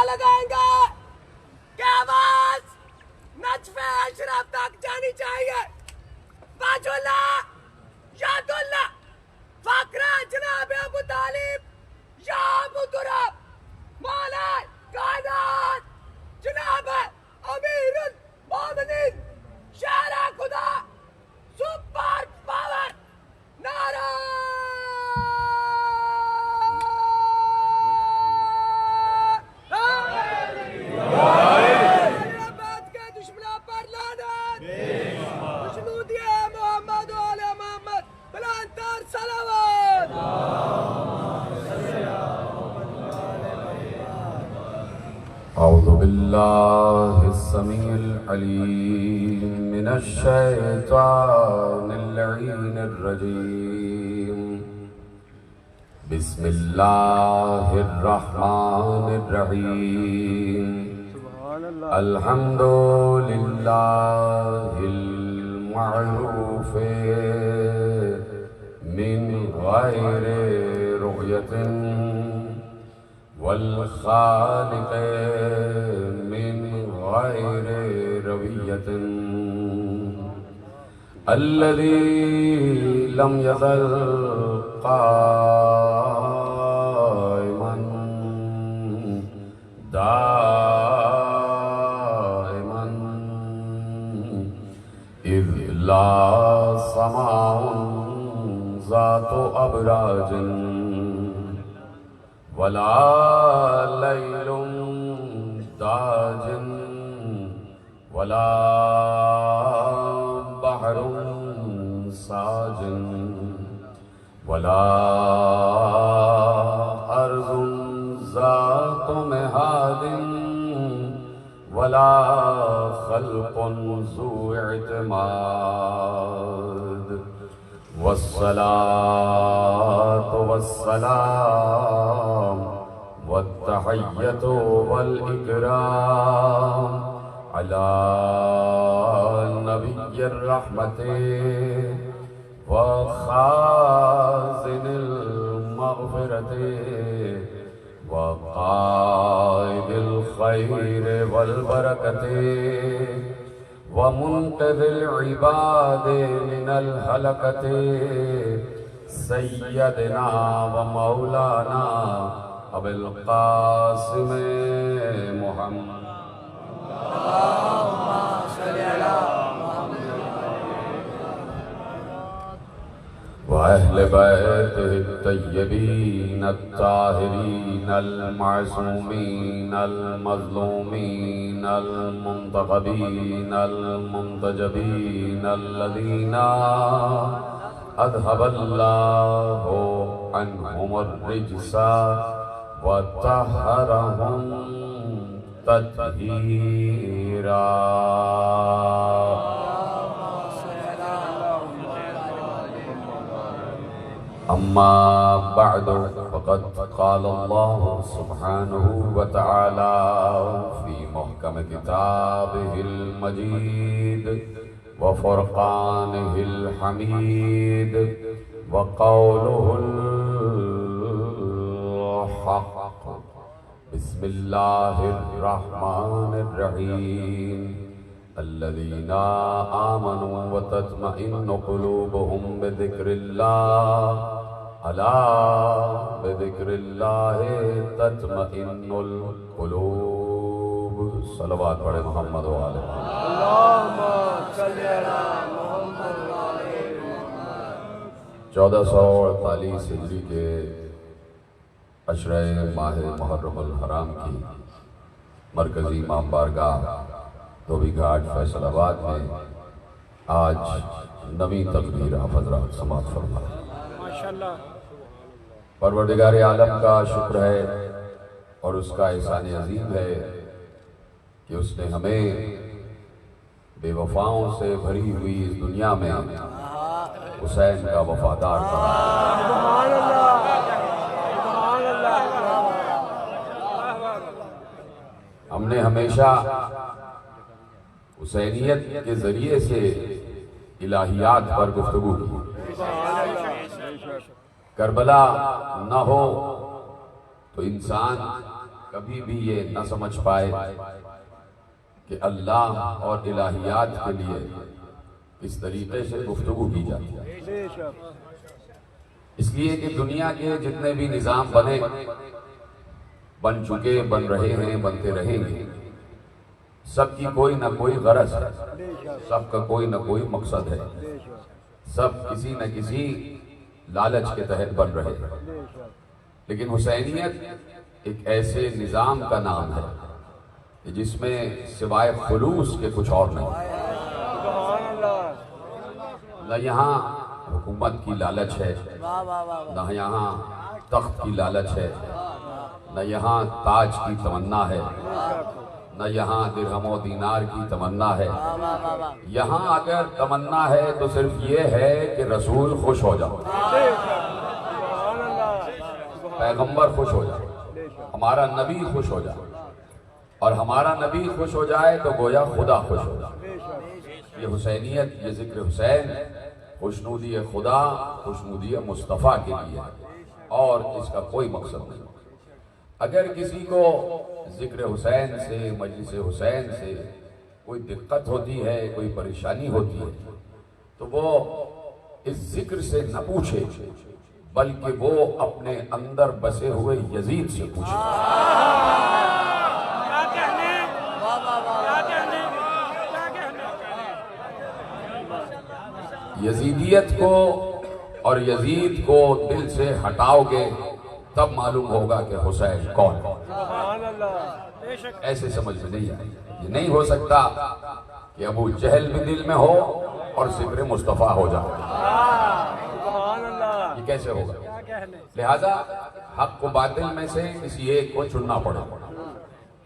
لگائیں گے کہ آواز نجف اشرف تک جانی چاہیے. باج اللہ، یاد اللہ، فقر جناب ابو طالب، یا ابو تراب، مولا کائنات جناب امیر المومنین شہر خدا سپر پاور نعرہ بات کے دشمنوں پر لعنت، جنود محمد و آل محمد بلندتر صلوات. أعوذ بالله السميع العليم من الشيطان اللعين الرجيم. بسم الله الرحمن الرحيم. الحمد لله المعروف من غير رؤية والخالق من غير روية الذي لم يزل قائما دائما إذ لا سماء ذات أبراج ولا ليل داج ولا بحر ساج ولا أرض ذات مهاد ولا خلق ذو اعتماد. والصلاة والسلام والتحية والإكرام على نبي الرحمة وخازن المغفرة وقائد الخير والبركة ومنقذ العباد من الهلكة سيدنا ومولانا أبي القاسم محمد. اللهم صل على محمد وأهل بيته الطيبين الطاهرين المعصومين المظلومين المنتخبين المنتجبين الذين أذهب الله عنهم الرجس وطهرهم تطهيرا. أما بعد فقد قال الله سبحانه وتعالى في محكم كتابه المجيد وفرقانه الحميد وقوله الحق. بسم الله الرحمن الرحيم. الذين آمنوا وتطمئن قلوبهم بذكر الله ألا بذكر الله تطمئن القلوب. صلوات پڑھے محمد و آل محمد. اللهم صل على محمد و آل محمد. 1448 ہجری کے عشرہ ماہ محرم الحرام کی مرکزی امام بارگاہ دھوبی گھاٹ فیصل آباد میں آج نویں تقریر آپ حضرات سماعت فرمائیں. پروردگار عالم کا شکر ہے اور اس کا احسان عظیم ہے کہ اس نے ہمیں بے وفاؤں سے بھری ہوئی اس دنیا میں حسین کا وفادار بنایا. ہم نے ہمیشہ حسینیت کے ذریعے سے الہیات پر گفتگو کی. کربلا نہ ہو تو انسان کبھی بھی یہ نہ سمجھ پائے کہ اللہ اور الہیات کے لیے اس طریقے سے گفتگو کی جاتی ہے. اس لیے کہ دنیا کے جتنے بھی نظام بن چکے، بن رہے ہیں، بنتے رہیں گے، سب کی کوئی نہ کوئی غرض ہے، سب کا کوئی نہ کوئی مقصد ہے، سب کسی نہ کسی لالچ کے تحت بن رہے ہیں. لیکن حسینیت ایک ایسے نظام کا نام ہے کہ جس میں سوائے خلوص کے کچھ اور نہیں. نہ یہاں حکومت کی لالچ ہے، نہ یہاں تخت کی لالچ ہے، نہ یہاں تاج کی تمنا ہے، نہ یہاں درہم و دینار کی تمنا ہے. یہاں اگر تمنا ہے تو صرف یہ ہے کہ رسول خوش ہو جائے، پیغمبر خوش ہو جائے، ہمارا نبی خوش ہو جائے. اور ہمارا نبی خوش ہو جائے تو گویا خدا خوش ہو جائے. یہ حسینیت، یہ ذکر حسین خوشنودی خدا، خوشنودی مصطفیٰ کے لیے ہے، اور اس کا کوئی مقصد نہیں. اگر کسی کو ذکر حسین سے، مجلس حسین سے کوئی دقت ہوتی ہے، کوئی پریشانی ہوتی ہے، تو وہ اس ذکر سے نہ پوچھے، بلکہ وہ اپنے اندر بسے ہوئے یزید سے پوچھے. یزیدیت کو اور یزید کو دل سے ہٹاؤ گے تب معلوم ہوگا کہ حسین کون ہے. ایسے سمجھ میں نہیں آئی. یہ نہیں ہو سکتا کہ ابو جہل بھی دل میں ہو اور ذکر مصطفیٰ ہو جائے. یہ کیسے ہوگا؟ لہذا حق و باطل میں سے کسی ایک کو چننا پڑے.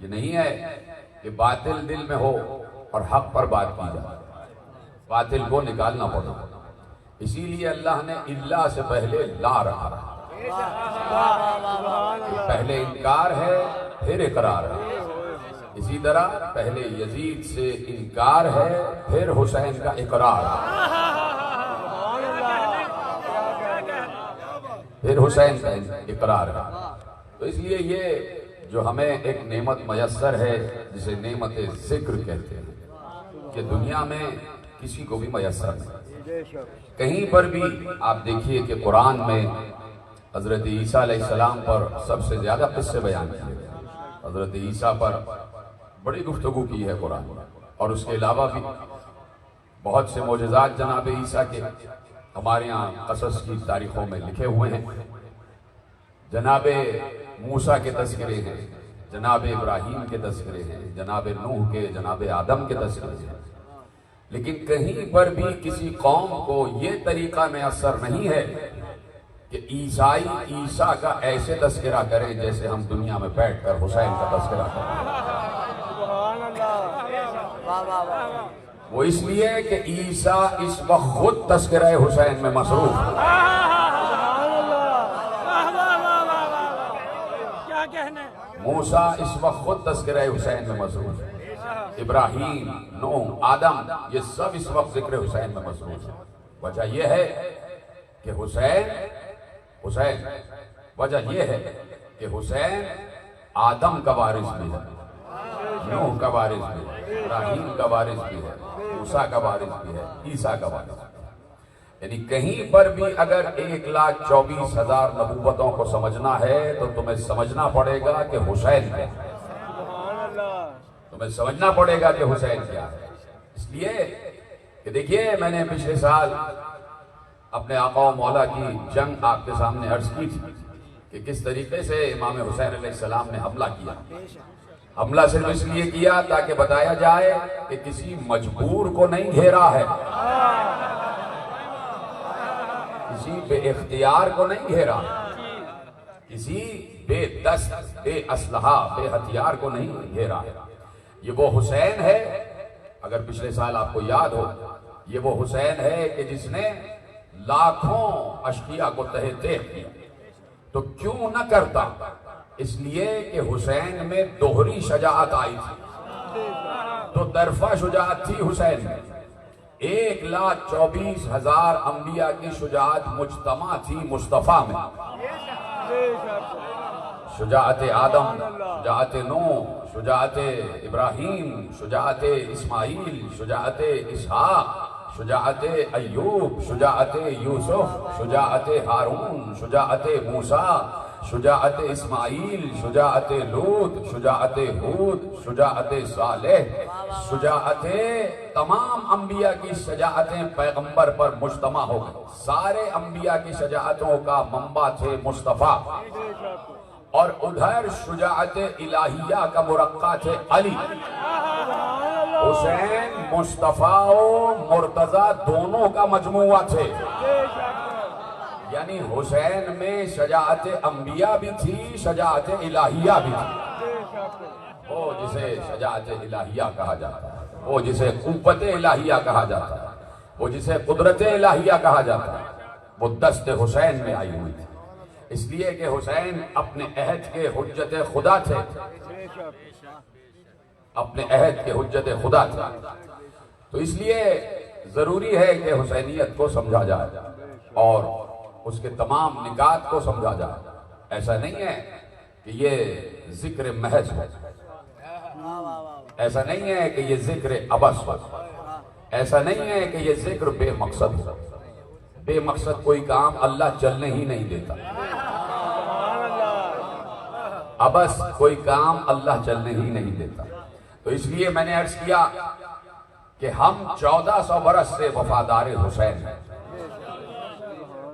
یہ نہیں ہے کہ باطل دل میں ہو اور حق پر بات کی جائے، باطل کو نکالنا پڑا. اسی لیے اللہ نے اللہ سے پہلے لا رکھا. پہلے انکار ہے پھر اقرار ہے. اسی طرح پہلے یزید سے انکار ہے پھر حسین کا اقرار ہے، پھر حسین کا اقرار ہے. تو اس لیے یہ جو ہمیں ایک نعمت میسر ہے جسے نعمت ذکر کہتے ہیں، کہ دنیا میں کسی کو بھی میسر نہیں. کہیں پر بھی آپ دیکھیے کہ قرآن میں حضرت عیسیٰ علیہ السلام پر سب سے زیادہ قصے بیان کیے. حضرت عیسیٰ پر بڑی گفتگو کی ہے قرآن، اور اس کے علاوہ بھی بہت سے معجزات جناب عیسیٰ کے ہمارے ہاں قصص کی تاریخوں میں لکھے ہوئے ہیں. جناب موسیٰ کے تذکرے ہیں، جناب ابراہیم کے تذکرے ہیں، جناب نوح کے، جناب آدم کے تذکرے ہیں. لیکن کہیں پر بھی کسی قوم کو یہ طریقہ میسر نہیں ہے کہ عیسائی عیسیٰ کا ایسے تذکرہ کریں جیسے ہم دنیا میں بیٹھ کر حسین کا تذکرہ کریں. وہ اس لیے کہ عیسیٰ اس وقت خود تذکرہ حسین میں مصروف ہے. موسیٰ اس وقت خود تذکرہ حسین میں مصروف ہے. ابراہیم، نوح، آدم، یہ سب اس وقت ذکر حسین میں مصروف ہے. وجہ یہ ہے کہ حسین وجہ یہ ہے کہ حسین آدم کا وارث بھی ہے، نوح کا وارث بھی ہے، ابراہیم کا وارث بھی ہے، موسیٰ کا وارث بھی ہے، عیسیٰ کا وارث بھی ہے. یعنی کہیں پر بھی اگر 1,24,000 نبوتوں کو سمجھنا ہے تو تمہیں سمجھنا پڑے گا کہ حسین کیا ہے. تمہیں سمجھنا پڑے گا کہ حسین کیا ہے. اس لیے کہ دیکھیے، میں نے پچھلے سال اپنے آقا و مولا کی جنگ آپ کے سامنے عرض کی تھی کہ کس طریقے سے امام حسین علیہ السلام نے حملہ کیا. حملہ صرف اس لیے کیا تاکہ بتایا جائے کہ کسی مجبور کو نہیں گھیرا ہے، کسی بے اختیار کو نہیں گھیرا، کسی بے دست، بے اسلحہ، بے ہتھیار کو نہیں گھیرا ہے. یہ وہ حسین ہے، اگر پچھلے سال آپ کو یاد ہو، یہ وہ حسین ہے کہ جس نے لاکھوں اشقیاء کو تہہ تیغ کیا. تو کیوں نہ کرتا؟ اس لیے کہ حسین میں دوہری شجاعت آئی تھی، تو طرفہ شجاعت تھی حسین میں. 1,24,000 انبیاء کی شجاعت مجتمع تھی مصطفیٰ میں. شجاعت آدم، شجاعت نوح، شجاعت ابراہیم، شجاعت اسماعیل، شجاعت اسحاق، شجاعت ایوب، شجاعت یوسف، شجاعت ہارون، شجاعت موسیٰ، شجاعت اسماعیل، شجاعت لوط، شجاعت ہود، شجاعت صالح، شجاعت تمام انبیاء کی شجاعتیں پیغمبر پر مجتمع ہو گئی۔ سارے انبیاء کی شجاعتوں کا منبع تھے مصطفیٰ، اور ادھر شجاعت الہیہ کا مرقع تھے علی۔ حسین مصطفیٰ و مرتضیٰ دونوں کا مجموعہ تھے، یعنی حسین میں شجاعت انبیاء بھی تھی، شجاعت الہیہ بھی تھی۔ وہ جسے شجاعت الہیہ کہا جاتا ہے، وہ جسے قوت الہیہ کہا جاتا ہے، وہ جسے قدرت الہیہ کہا جاتا ہے، وہ دست حسین میں آئی ہوئی تھی۔ اس لیے کہ حسین اپنے عہد کے حجت خدا تھے، اپنے عہد کے حجت خدا تھے، تو اس لیے ضروری ہے کہ حسینیت کو سمجھا جائے اور اس کے تمام نکات کو سمجھا جائے۔ ایسا نہیں ہے کہ یہ ذکر محض ہے، ایسا نہیں ہے کہ یہ ذکر عبث ہو، ایسا نہیں ہے کہ یہ ذکر بے مقصد ہو۔ بے مقصد کوئی کام اللہ چلنے ہی نہیں دیتا، عبث کوئی کام اللہ چلنے ہی نہیں دیتا۔ تو اس لیے میں نے عرض کیا کہ ہم 1400 برس سے وفادار حسین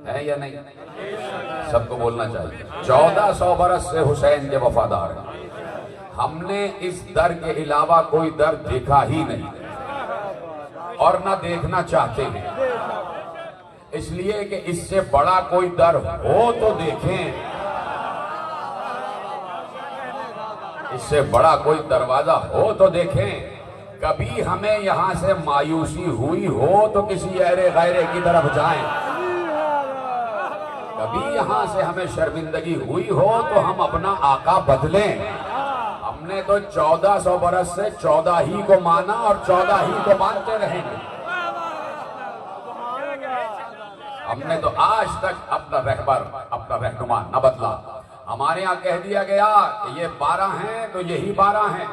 ہیں یا نہیں؟ سب کو بولنا چاہیے، 1400 برس سے حسین کے وفادار ہیں۔ ہم نے اس در کے علاوہ کوئی در دیکھا ہی نہیں اور نہ دیکھنا چاہتے ہیں، اس لیے کہ اس سے بڑا کوئی در ہو تو دیکھیں، اس سے بڑا کوئی دروازہ ہو تو دیکھیں۔ کبھی ہمیں یہاں سے مایوسی ہوئی ہو تو کسی غیرے کی طرف جائیں، کبھی یہاں سے ہمیں شرمندگی ہوئی ہو تو ہم اپنا آقا بدلیں۔ ہم نے تو 1400 برس سے 14 ہی کو مانا اور 14 ہی کو مانتے رہیں گے۔ ہم نے تو آج تک اپنا رہبر، اپنا رہنما نہ بدلا۔ ہمارے ہاں کہہ دیا گیا کہ یہ 12 ہیں تو یہی 12 ہیں۔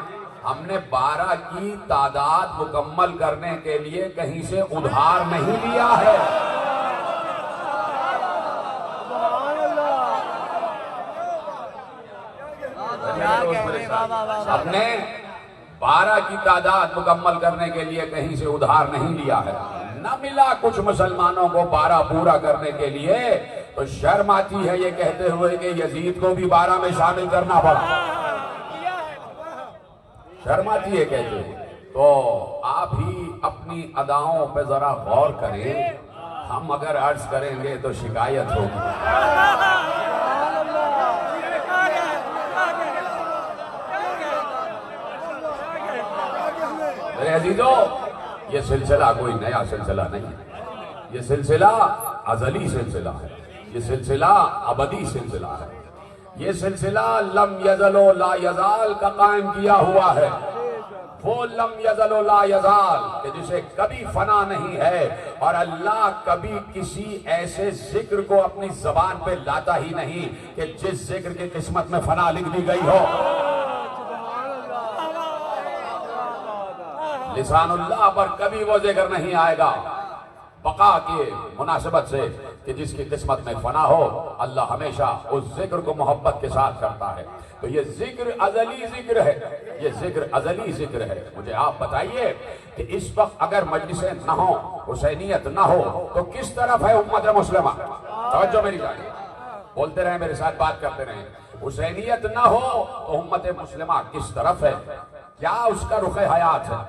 ہم نے 12 کی تعداد مکمل کرنے کے لیے کہیں سے ادھار نہیں لیا ہے۔ ہم نے 12 کی تعداد مکمل کرنے کے لیے کہیں سے ادھار نہیں لیا ہے۔ نہ ملا کچھ مسلمانوں کو 12 پورا کرنے کے لیے تو شرم آتی ہے یہ کہتے ہوئے کہ یزید کو بھی 12 میں شامل کرنا پڑا، شرم آتی ہے کہتے ہوئے۔ تو آپ ہی اپنی اداؤں پہ ذرا غور کریں، ہم اگر عرض کریں گے تو شکایت ہوگی۔ میرے عزیزو، یہ سلسلہ کوئی نیا سلسلہ نہیں ہے، یہ سلسلہ ازلی سلسلہ ہے، یہ سلسلہ ابدی سلسلہ ہے، یہ سلسلہ لم یزل و لا یزال کا قائم کیا ہوا ہے۔ وہ لم یزل و لا یزال کہ جسے کبھی فنا نہیں ہے، اور اللہ کبھی کسی ایسے ذکر کو اپنی زبان پہ لاتا ہی نہیں کہ جس ذکر کی قسمت میں فنا لکھ دی گئی ہو۔ لسان اللہ پر کبھی وہ ذکر نہیں آئے گا بقا کی مناسبت سے کہ جس کی قسمت میں فنا ہو۔ اللہ ہمیشہ اس ذکر کو محبت کے ساتھ کرتا ہے۔ تو یہ ذکر ازلی ذکر ہے، یہ ذکر ازلی ذکر ہے۔ مجھے آپ بتائیے کہ اس وقت اگر مجلسیں نہ ہوں، حسینیت نہ ہو، تو کس طرف ہے امت مسلمہ؟ توجہ میری جانب، بولتے رہیں، میرے ساتھ بات کرتے رہیں۔ حسینیت نہ ہو تو امت مسلمہ کس طرف ہے؟ کیا اس کا رخ حیات ہے؟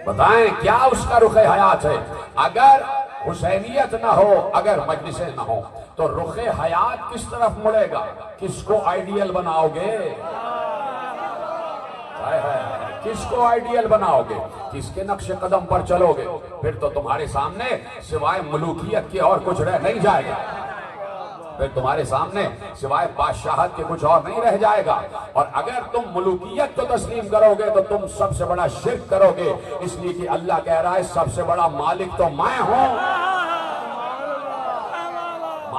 بتائیں کیا اس کا رخ حیات ہے؟ اگر حسینیت نہ ہو، اگر مجلسیں نہ ہوں، تو رخ حیات کس طرف مڑے گا؟ کس کو آئیڈیل بناؤ گے؟ کس کو آئیڈیل بناؤ گے؟ کس کے نقش قدم پر چلو گے؟ پھر تو تمہارے سامنے سوائے ملوکیت کے اور کچھ رہ نہیں جائے گا، پھر تمہارے سامنے سوائے بادشاہت کے کچھ اور نہیں رہ جائے گا۔ اور اگر تم ملوکیت کو تسلیم کرو گے تو تم سب سے بڑا شرک کرو گے، اس لیے کہ اللہ کہہ رہا ہے سب سے بڑا مالک تو میں ہوں۔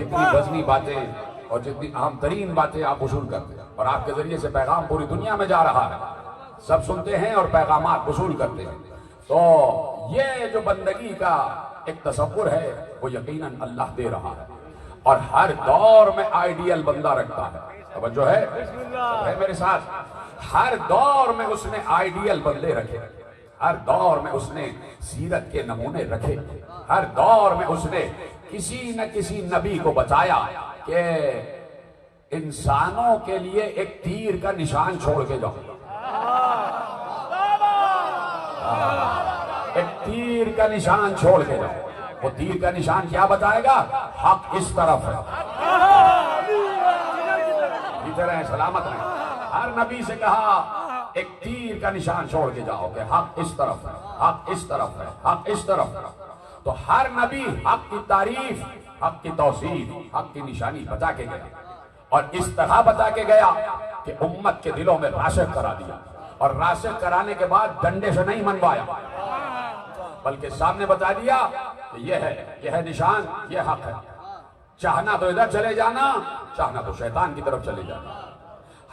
جتنی وزنی باتیں اور جتنی اہم ترین باتیں آپ وصول کرتے ہیں اور آپ کے ذریعے سے پیغام پوری دنیا میں جا رہا ہے، سب سنتے ہیں اور پیغامات وصول کرتے ہیں، تو یہ جو بندگی کا ایک تصور ہے وہ یقیناً اللہ دے رہا ہے، اور ہر دور میں آئیڈیل بندہ رکھتا ہے۔ توجہ ہے میرے ساتھ؟ ہر دور میں اس نے آئیڈیل بندے رکھے، ہر دور میں اس نے سیرت کے نمونے رکھے، ہر دور میں اس نے کسی نہ کسی نبی کو بتایا کہ انسانوں کے لیے ایک تیر کا نشان چھوڑ کے جاؤ، ایک تیر کا نشان چھوڑ کے جاؤ۔ وہ تیر کا نشان کیا بتائے گا؟ حق اس طرف ہے، رہیں سلامت رہیں۔ ہر نبی سے کہا ایک تیر کا نشان چھوڑ کے جاؤ کہ حق اس طرف ہے، حق اس طرف ہے، حق اس طرف ہے۔ تو ہر نبی حق کی تعریف، حق کی توصیف، حق کی نشانی بتا کے گیا، اور اس طرح بتا کے گیا کہ امت کے دلوں میں راسخ کرا دیا، اور راسخ کرانے کے بعد ڈنڈے سے نہیں منوایا، بلکہ سامنے بتا دیا کہ یہ ہے نشان، یہ حق ہے، چاہنا تو ادھر چلے جانا، چاہنا تو شیطان کی طرف چلے جانا۔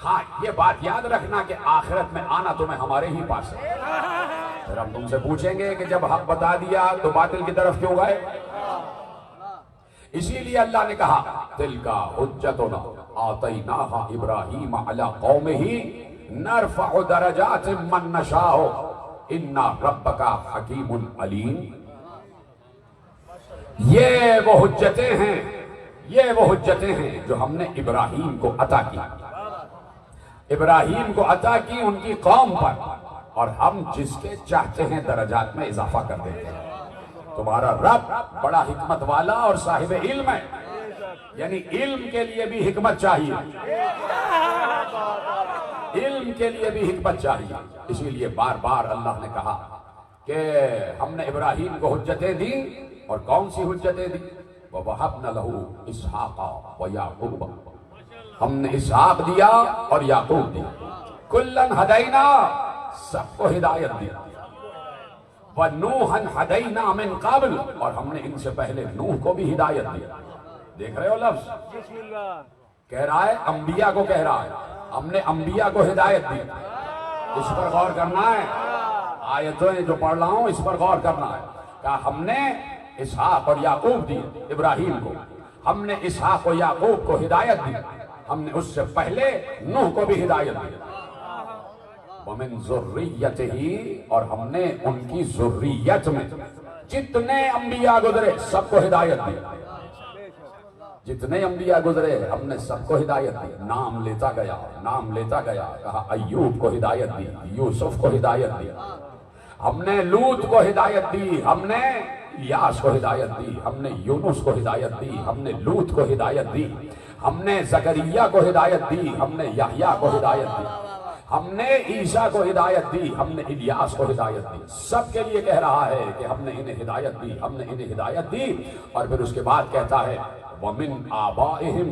ہاں یہ بات یاد رکھنا کہ آخرت میں آنا تمہیں ہمارے ہی پاس ہے۔ پھر ہم تم سے پوچھیں گے کہ جب حق بتا دیا تو باطل کی طرف کیوں گئے؟ اسی لیے اللہ نے کہا تِلْكَ حُجَّتُنَا آتَيْنَاهَا إِبْرَاهِيمَ عَلَىٰ قَوْمِهِ نَرْفَعُ دَرَجَاتٍ مَّن نَّشَاءُ إِنَّ رَبَّكَ حَكِيمٌ عَلِيمٌ۔ یہ وہ حجتیں ہیں، یہ وہ حجتیں ہیں جو ہم نے ابراہیم کو عطا کی، ابراہیم کو عطا کی ان کی قوم پر، اور ہم جس کے چاہتے ہیں درجات میں اضافہ کر دیتے ہیں۔ تمہارا رب بڑا حکمت والا اور صاحب علم ہے، یعنی علم کے لیے بھی حکمت چاہیے، علم کے لیے بھی حکمت چاہیے۔ اسی لیے بار بار اللہ نے کہا کہ ہم نے ابراہیم کو حجتیں دی، اور کون سی حجتیں دی؟ وَوَهَبْنَا لَهُ إِسْحَاقَ وَيَعْقُوبَ، ہم نے اسحاق دیا اور یعقوب دیا، کُلًّا هَدَيْنَا، سب کو ہدایت دیا، وَنُوحًا هَدَيْنَا مِن قَبْلُ، اور ہم نے ان سے پہلے نوح کو بھی ہدایت دیا۔ دیکھ رہے ہو لفظ؟ کہہ رہا ہے انبیاء کو، کہہ رہا ہے ہم نے انبیاء کو ہدایت دی۔ اس پر غور کرنا ہے، آیتیں جو پڑھ رہا ہوں اس پر غور کرنا ہے۔ کہا ہم نے اسحاق اور یعقوب دی ابراہیم کو، ہم نے اسحاق اور یعقوب کو ہدایت دی، ہم نے اس سے پہلے نوح کو بھی ہدایت دی، وَمِن ذُرِّيَّتِهِ، اور ہم نے ان کی ذریت میں جتنے انبیاء گزرے سب کو ہدایت دی، جتنے انبیاء گزرے ہم نے سب کو ہدایت دی، نام لیتا گیا، نام لیتا گیا۔ کہا ایوب کو ہدایت دی، یوسف کو ہدایت دی، ہم نے لوط کو ہدایت دی، ہم نے الیاس کو ہدایت دی، ہم نے یونس کو ہدایت دی، ہم نے لوط کو ہدایت دی، ہم نے زکریا کو ہدایت دی، ہم نے یحییٰ کو ہدایت دی، ہم نے عیسیٰ کو ہدایت دی، ہم نے الیاس کو ہدایت دی۔ سب کے لیے کہہ رہا ہے کہ ہم نے انہیں ہدایت دی، ہم نے انہیں ہدایت دی، اور پھر اس کے بعد کہتا ہے وَمِنْ آبَائِهِمْ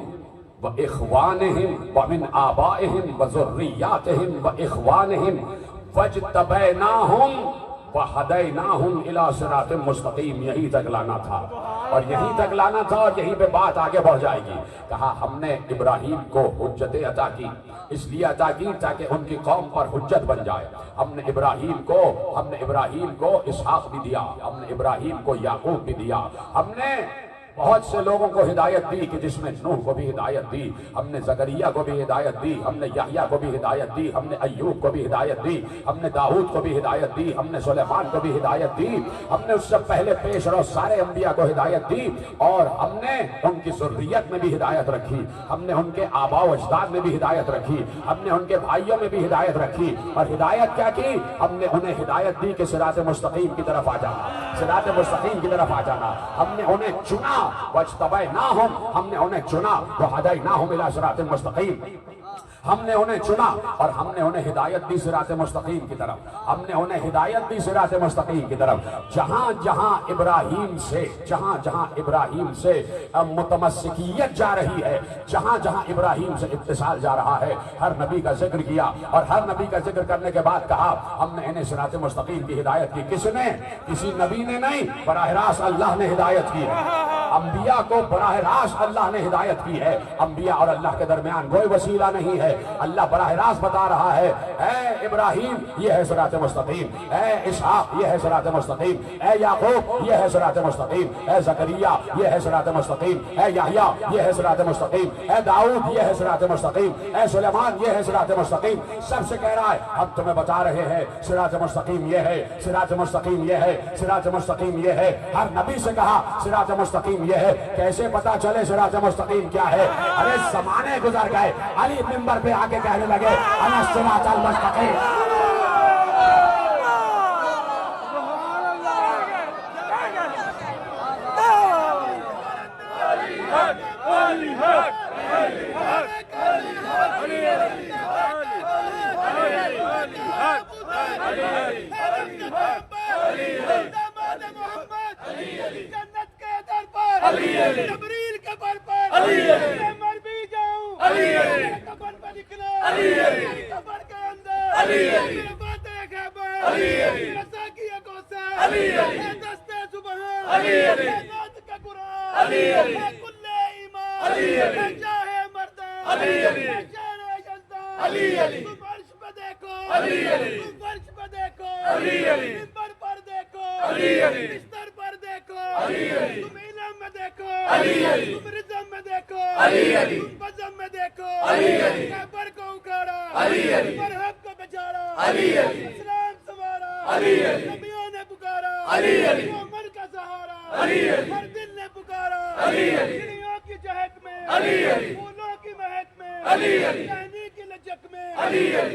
وَإِخْوَانِهِمْ وَمِنْ آبَائِهِمْ وَذُرِّيَّاتِهِمْ وَإِخْوَانِهِمْ وَاجْتَبَيْنَاهُمْ وَهَدَيْنَاهُمْ إِلَىٰ صِرَاطٍ مُّسْتَقِيمٍ، یہی تک لانا تھا، اور یہیں تک لانا تھا، اور یہیں پہ بات آگے بڑھ جائے گی۔ کہا ہم نے ابراہیم کو حجتیں عطا کی، اس لیے عطا کی تاکہ ان کی قوم پر حجت بن جائے۔ ہم نے ابراہیم کو اسحاق بھی دیا، ہم نے ابراہیم کو یعقوب بھی دیا، ہم نے بہت سے لوگوں کو ہدایت دی کہ جس میں نوح کو بھی ہدایت دی، ہم نے زکریا کو بھی ہدایت دی، ہم نے یحییٰ کو بھی ہدایت دی، ہم نے ایوب کو بھی ہدایت دی، ہم نے داؤد کو بھی ہدایت دی، ہم نے سلیمان کو بھی ہدایت دی، ہم نے اس سے پہلے پیش رو سارے انبیاء کو ہدایت دی، اور ہم نے ان کی ذریت میں بھی ہدایت رکھی، ہم نے ان کے آباء و اجداد میں بھی ہدایت رکھی، ہم نے ان کے بھائیوں میں بھی ہدایت رکھی، اور ہدایت کیا کی؟ ہم نے انہیں ہدایت دی کہ صراط مستقیم کی طرف آ جانا، صراط مستقیم کی طرف آ جانا۔ ہم نے انہیں چنا، وَاجْتَبَيْنَاهُمْ، ہم نے انہیں چنا، وَهَدَيْنَاهُمْ إِلَىٰ صِرَاطٍ مُّسْتَقِيمٍ، ہم نے انہیں چنا اور ہم نے انہیں ہدایت دی صراط مستقیم کی طرف، ہم نے انہیں ہدایت دی صراط مستقیم کی طرف۔ جہاں جہاں ابراہیم سے متمسکیت جا رہی ہے، جہاں جہاں ابراہیم سے اتصال جا رہا ہے، ہر نبی کا ذکر کیا، اور ہر نبی کا ذکر کرنے کے بعد کہا ہم نے انہیں صراط مستقیم کی ہدایت کی۔ کس نے؟ کسی نبی نے نہیں، براہ راست اللہ نے ہدایت کی ہے۔ انبیاء کو براہ راست اللہ نے ہدایت کی ہے. انبیاء اور اللہ کے درمیان کوئی وسیلہ نہیں ہے. اللہ براہ راست بتا رہا ہے اے ابراہیم یہ ہے صراط مستقیم, اے اسحاق یہ ہے صراط مستقیم, اے یعقوب یہ ہے صراط مستقیم, اے زکریا یہ ہے صراط مستقیم, اے یحییٰ یہ ہے صراط مستقیم, اے داؤد یہ ہے صراط مستقیم, اے سلیمان یہ ہے صراط مستقیم. سب سے کہہ رہا ہے ہم تمہیں بتا رہے ہیں صراط مستقیم یہ ہے, صراط مستقیم یہ ہے, صراط مستقیم یہ ہے. ہر نبی سے کہا صراط مستقیم یہ ہے. کیسے پتا چلے صراط مستقیم کیا ہے؟ ارے زمانے گزر گئے, علی منبر پہ آ کے کہنے لگے انا الصراط المستقیم. جبریل کے پر میں مر بھی جاؤں قبر پہ نکلا قبر کے اندر میرے باتیں خیبر میرا ساکی کوثر اے دستے سبحان اے نعت کا قرآن اے کل ایمان اے جاہ مردان اے شان یزدان. تم عرش پہ دیکھو, تم فرش پہ دیکھو, منبر پر دیکھو, بستر پر دیکھو, تم علم میں دیکھو, تم رزم میں دیکھو, تم بزم میں دیکھو. قبر کو اکھاڑا, مرحب کو بچاڑا, اسلام سنوارا, نبیوں نے پکارا, مومن کا سہارا, ہر دل نے پکارا. چڑیوں کی چہک میں, پھولوں کی مہک میں, رہنی کی لچک میں,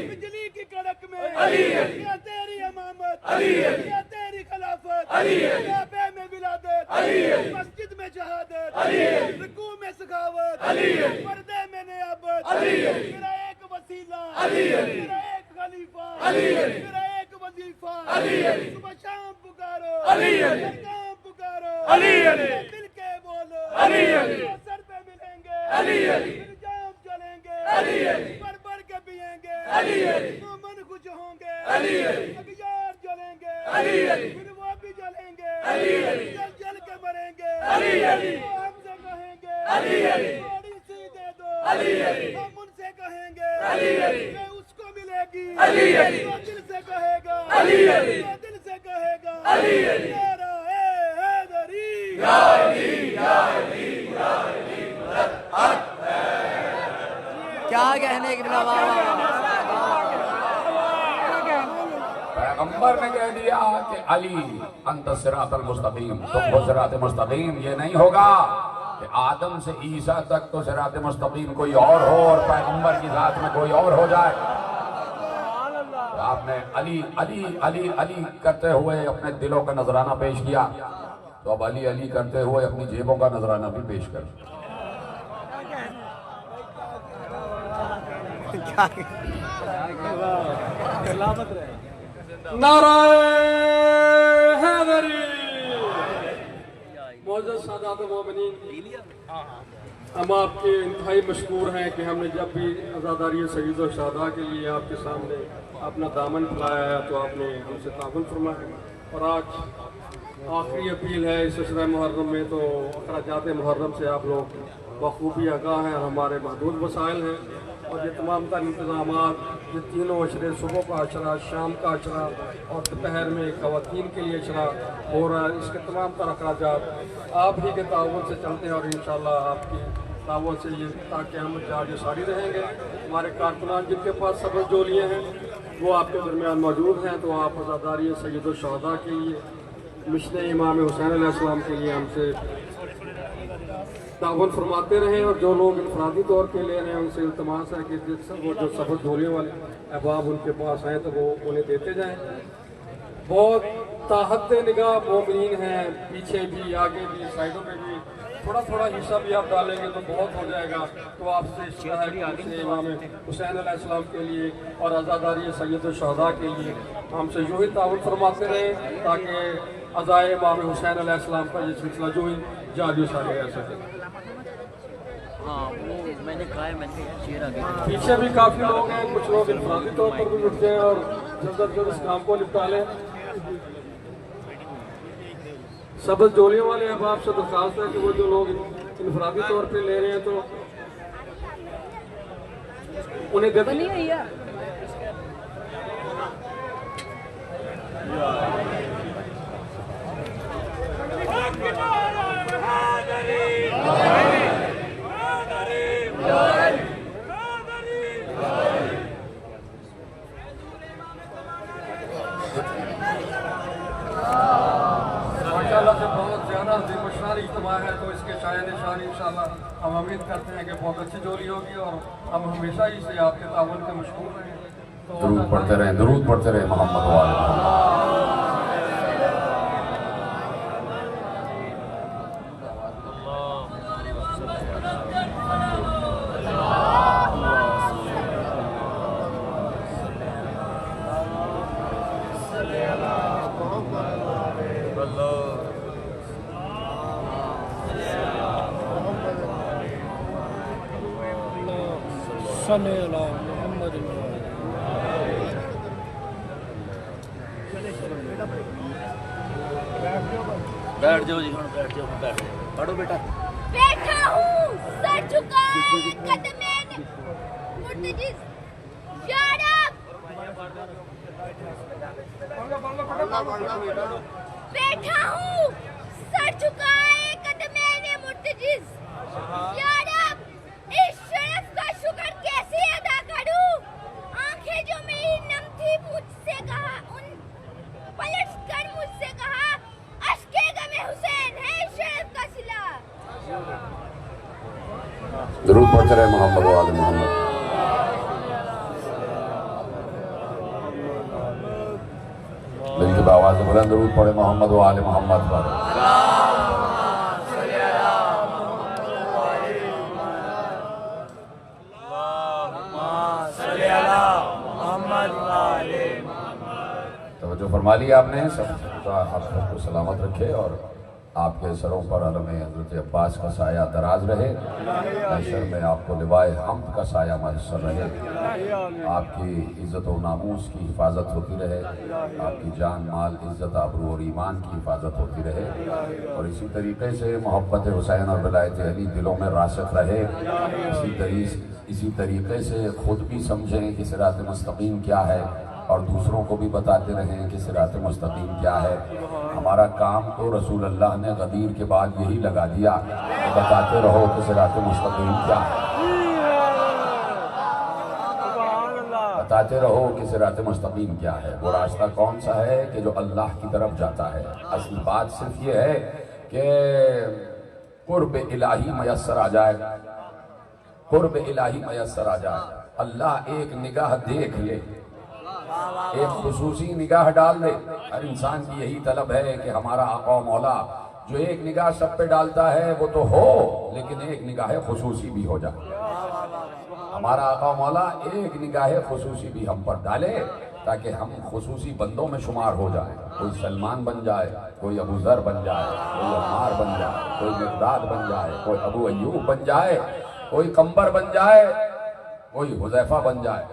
بجلی کی کڑک میں, یا تیری امامت, یا تیری خلافت, کعبے میں ولادت, مسجد میں شہادت, رکوع میں سخاوت, پردے میں نیابت, میرا ایک وسیلہ, میرا ایک خلیفہ, میرا ایک وظیفہ. صبح شام پکارو, کام پکارو, دل کے بولو, سر پہ ملیں گے, جام چلیں گے, بر کے پیئیں گے, مومن خوش ہوں گے, اغیار جلیں گے, پھر وہ بھی جلیں گے, جل جل کے مریں گے. وہ ہم سے کہیں گے تھوڑی سی دے دو, ہم ان سے کہیں گے کہ اس کو ملے گی. وہ دل سے کہے گا, وہ دل سے کہے گا میرا اے حیدری. کیا کہنے کی بلا. پیغمبر نے کہہ دیا کہ علی انت الصراط المستقیم, تم وہ صراط مستقیم. یہ نہیں ہوگا کہ آدم سے عیسیٰ تک تو صراط مستقیم کوئی اور ہو اور پیغمبر کی ذات میں کوئی اور ہو جائے. آپ نے علی علی علی علی کرتے ہوئے اپنے دلوں کا نذرانہ پیش کیا, تو اب علی علی کرتے ہوئے اپنی جیبوں کا نذرانہ بھی پیش کر. نعرہ حیدری. معزز سادات مومنین, ہم آپ کے انتہائی مشکور ہیں کہ ہم نے جب بھی عزاداری سید الشہداء کے لیے آپ کے سامنے اپنا دامن پھیلایا ہے تو آپ نے ہم سے تعاون فرمایا. اور آج آخری اپیل ہے اس عشرہ محرم میں, تو اخراجات محرم سے آپ لوگ بخوبی آگاہ ہیں اور ہمارے محدود وسائل ہیں. اور یہ تمام تر انتظامات, یہ تینوں عشرے, صبح کا عشرہ, شام کا عشرہ اور دوپہر میں خواتین کے لیے عشرہ ہو رہا ہے, اس کے تمام تر اخراجات آپ ہی کے تعاون سے چلتے ہیں. اور انشاءاللہ آپ کی تعاون سے یہ تاکہ ہم جاری ساری رہیں گے. ہمارے کارکنان جن کے پاس سبز جولیاں ہیں وہ آپ کے درمیان موجود ہیں, تو آپ عزاداری سید الشہداء کے لیے, مشن امام حسین علیہ السلام کے لیے ہم سے تعاون فرماتے رہیں. اور جو لوگ انفرادی طور پہ لے رہے ہیں ان سے التماس ہے کہ وہ جو سبز جھولیوں والے احباب ان کے پاس ہیں تو وہ انہیں دیتے جائیں. بہت تاحت نگاہ مومنین ہیں, پیچھے بھی, آگے بھی, سائڈوں پہ بھی. تھوڑا تھوڑا حصہ بھی آپ ڈالیں گے تو بہت ہو جائے گا. تو آپ سے امام حسین علیہ السلام کے لیے اور عزاداری سید الشہداء کے لیے ہم سے یوں ہی تعاون فرماتے رہیں تاکہ عزائے امام حسین علیہ السلام کا یہ سلسلہ جو ہی جاری ساری رہ سکے. پیچھے بھی کافی لوگ ہیں, کچھ لوگ انفرادی طور پر بھی اٹھتے ہیں اور جلد از جلد اس کام کو نپٹا لیں. سبز جولیوں والے احباب سے درخواست ہے کہ وہ جو لوگ انفرادی طور پہ لے رہے ہیں تو انہیں دے دیں۔ ماشاءاللہ سے بہت زیادہ مشناری اجتماع ہے، تو اس کے شاید انشاءاللہ ہم امید کرتے ہیں کہ بہت اچھی جولی ہوگی اور ہم ہمیشہ ہی سے آپ کے تعاون کے مشکور رہیں۔ درود پڑھتے رہیں، درود پڑھتے رہیں محمد و آل محمد۔ صلی اللہ محمد بیٹھ جاؤ جی، بیٹھ جاؤ، بیٹھ پڑھو بیٹا۔ بیٹھا ہوں سر جھکائے قدمین مرتجز یارب، بیٹھا ہوں سر جھکائے قدمین مرتجز یارب، اس شرف کا شکر کیسے ادا کروں؟ آنکھیں جو میری نم تھی مجھ سے کہا، ان پلٹ کر مجھ سے کہا اشکے غم حسین ہے شرف کا صلہ۔ درود پڑھتے رہے محمد و آل محمد۔ دل کی آواز سے بلند درود پڑھے محمد و آل محمد پر۔ توجہ فرما لی آپ نے، سب آپ کو سلامت رکھے اور آپ کے سروں پر علم حضرت عباس کا سایہ دراز رہے، محشر میں آپ کو لوائے حمد کا سایہ میسر رہے، آپ کی عزت و ناموس کی حفاظت ہوتی رہے، آپ کی جان مال عزت آبرو اور ایمان کی حفاظت ہوتی رہے، اور اسی طریقے سے محبت حسین اور ولایت علی دلوں میں راسخ رہے۔ اسی طریقے سے خود بھی سمجھیں کہ صراط مستقیم کیا ہے اور دوسروں کو بھی بتاتے رہیں کہ صراط مستقیم کیا ہے۔ ہمارا کام تو رسول اللہ نے غدیر کے بعد یہی لگا دیا کہ بتاتے رہو کہ صراط مستقیم کیا ہے، بتاتے رہو کہ صراط مستقیم کیا ہے۔ وہ راستہ کون سا ہے کہ جو اللہ کی طرف جاتا ہے۔ اصل بات صرف یہ ہے کہ قرب الہی میسر آ جائے، قرب الہی میسر آ جائے، اللہ ایک نگاہ دیکھ لے، ایک خصوصی نگاہ ڈال دے۔ ہر انسان کی یہی طلب ہے کہ ہمارا آقا و مولا جو ایک نگاہ سب پہ ڈالتا ہے وہ تو ہو، لیکن ایک نگاہ خصوصی بھی ہو جائے۔ ہمارا آقا و مولا ایک نگاہ خصوصی بھی ہم پر ڈالے تاکہ ہم خصوصی بندوں میں شمار ہو جائیں۔ کوئی سلمان بن جائے، کوئی ابو ذر بن جائے، کوئی عمار بن جائے، کوئی مقداد بن جائے، کوئی ابو ایوب بن جائے، کوئی قمبر بن جائے، کوئی حذیفہ بن جائے۔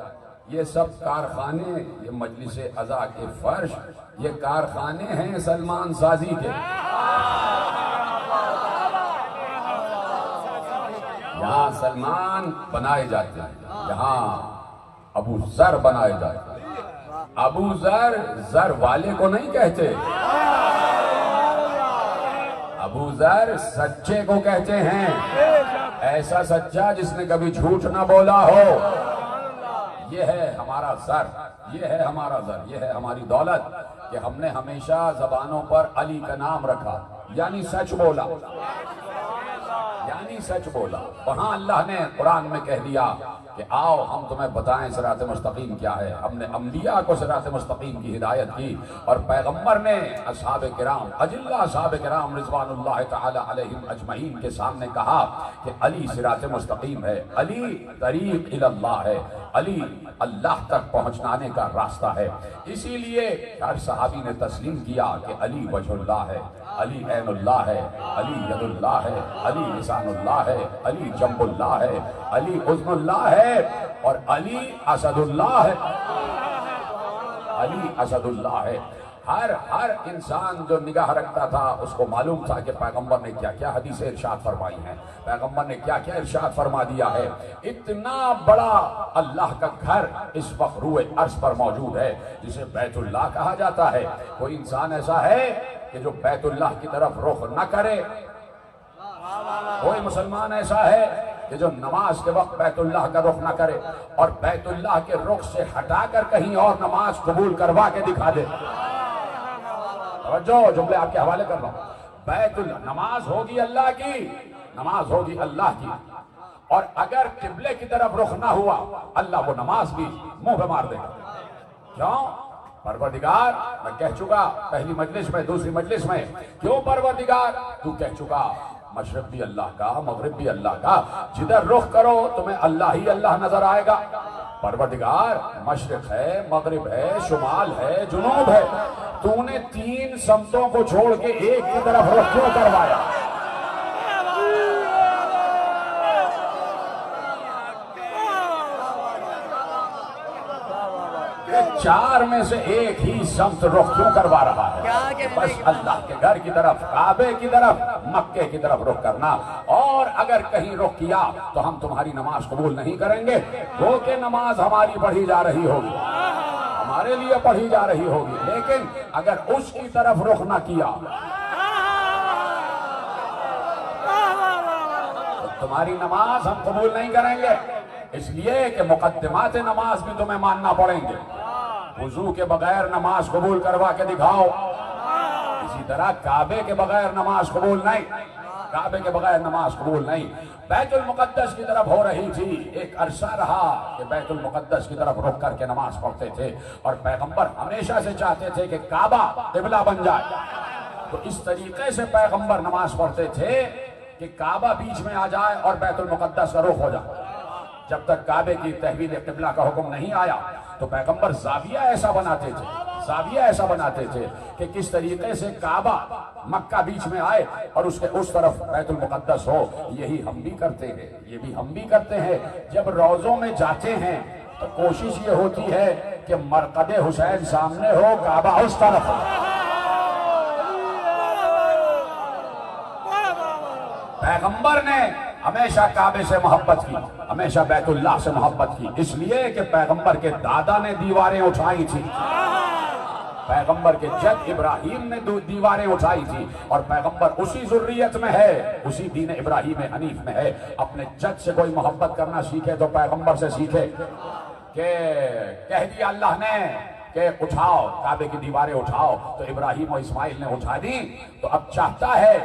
یہ سب کارخانے، یہ مجلس عزا کے فرش، یہ کارخانے ہیں سلمان سازی کے۔ یہاں سلمان بنائے جاتے ہیں، یہاں ابو ذر بنائے جاتے ہیں۔ ابو ذر ذر والے کو نہیں کہتے، ابو ذر سچے کو کہتے ہیں، ایسا سچا جس نے کبھی جھوٹ نہ بولا ہو۔ یہ ہے ہمارا ذر، یہ ہے ہمارا ذر، یہ ہے ہماری دولت کہ ہم نے ہمیشہ زبانوں پر علی کا نام رکھا، یعنی سچ بولا، یعنی سچ بولا۔ وہاں اللہ نے قرآن میں کہہ دیا کہ آؤ ہم تمہیں بتائیں صراط مستقیم کیا ہے۔ ہم نے انبیاء کو صراط مستقیم کی ہدایت کی، اور پیغمبر نے اصحاب کرام، اجلہ اصحاب کرام رضوان اللہ تعالی علیہم اجمعین کے سامنے کہا کہ علی صراط مستقیم ہے، علی طریق الی اللہ ہے، علی اللہ تک پہنچانے کا راستہ ہے۔ اسی لیے ہر صحابی نے تسلیم کیا کہ علی وجہ اللہ ہے، علی عین اللہ ہے، علی ید اللہ ہے، علی لسان اللہ ہے، علی جنب اللہ ہے، علی اذن اللہ ہے، اور علی اسد اللہ ہے، علی اسد اللہ ہے۔ ہر انسان جو نگاہ رکھتا تھا اس کو معلوم تھا کہ پیغمبر نے کیا کیا حدیث ارشاد فرمائی ہیں، پیغمبر نے کیا کیا ارشاد فرما دیا ہے۔ اتنا بڑا اللہ کا گھر اس وقت روئے عرش پر موجود ہے جسے بیت اللہ کہا جاتا ہے۔ کوئی انسان ایسا ہے کہ جو بیت اللہ کی طرف رخ نہ کرے؟ کوئی مسلمان ایسا ہے کہ جو نماز کے وقت بیت اللہ کا رخ نہ کرے اور بیت اللہ کے رخ سے ہٹا کر کہیں اور نماز قبول کروا کے دکھا دے؟ توجہ، جملے آپ کے حوالے کر رہا ہوں۔ بیت اللہ، نماز ہوگی اللہ کی، نماز ہوگی اللہ کی، اور اگر قبلے کی طرف رخ نہ ہوا اللہ وہ نماز بھی منہ پہ مار دے گا۔ کیوں؟ پروردگار، میں کہہ چکا پہلی مجلس میں، دوسری مجلس میں، کیوں پروردگار؟ تو کہہ چکا مشرق بھی اللہ کا، مغرب بھی اللہ کا، جدھر رخ کرو تمہیں اللہ ہی اللہ نظر آئے گا۔ پروردگار، مشرق ہے، مغرب ہے، شمال ہے، جنوب ہے، تو نے تین سمتوں کو چھوڑ کے ایک کی طرف رخ کیوں کروایا؟ چار میں سے ایک ہی سمت رخ کیوں کروا رہا ہے؟ بس اللہ کے گھر کی طرف، کعبے کی طرف، مکے کی طرف رخ کرنا، اور اگر کہیں رخ کیا تو ہم تمہاری نماز قبول نہیں کریں گے۔ وہ کہ نماز ہماری پڑھی جا رہی ہوگی، ہمارے لیے پڑھی جا رہی ہوگی، لیکن اگر اس کی طرف رخ نہ کیا تو تمہاری نماز ہم قبول نہیں کریں گے۔ اس لیے کہ مقدمات نماز بھی تمہیں ماننا پڑیں گے۔ وضو کے بغیر نماز قبول کروا کے دکھاؤ، اسی طرح کعبے کے بغیر نماز قبول نہیں، کعبے کے بغیر نماز قبول نہیں۔ بیت المقدس کی طرف ہو رہی تھی، ایک عرصہ رہا کہ بیت المقدس کی طرف رخ کر کے نماز پڑھتے تھے، اور پیغمبر ہمیشہ سے چاہتے تھے کہ کعبہ قبلہ بن جائے۔ تو اس طریقے سے پیغمبر نماز پڑھتے تھے کہ کعبہ بیچ میں آ جائے اور بیت المقدس کا رخ ہو جائے۔ جب تک کعبے کی تحویل قبلہ کا حکم نہیں آیا تو پیغمبر زاویہ ایسا بناتے تھے، زاویہ ایسا بناتے تھے کہ کس طریقے سے کعبہ مکہ بیچ میں آئے اور اس کے اس طرف بیت المقدس ہو۔ یہی ہم بھی کرتے ہیں، یہ بھی ہم بھی کرتے ہیں۔ جب روضوں میں جاتے ہیں تو کوشش یہ ہوتی ہے کہ مرقد حسین سامنے ہو، کعبہ اس طرف ہو۔ پیغمبر نے ہمیشہ کعبے سے محبت کی، ہمیشہ بیت اللہ سے محبت کی، اس لیے کہ پیغمبر کے دادا نے دیواریں اٹھائی تھی، پیغمبر کے جد ابراہیم نے دیواریں اٹھائی تھی، اور پیغمبر اسی ذریت میں ہے، اسی دین ابراہیم حنیف میں ہے۔ اپنے جد سے کوئی محبت کرنا سیکھے تو پیغمبر سے سیکھے، کہ کہہ دیا اللہ نے کہ اٹھاؤ کعبے کی دیواریں اٹھاؤ، تو ابراہیم و اسماعیل نے اٹھا دی۔ تو اب چاہتا ہے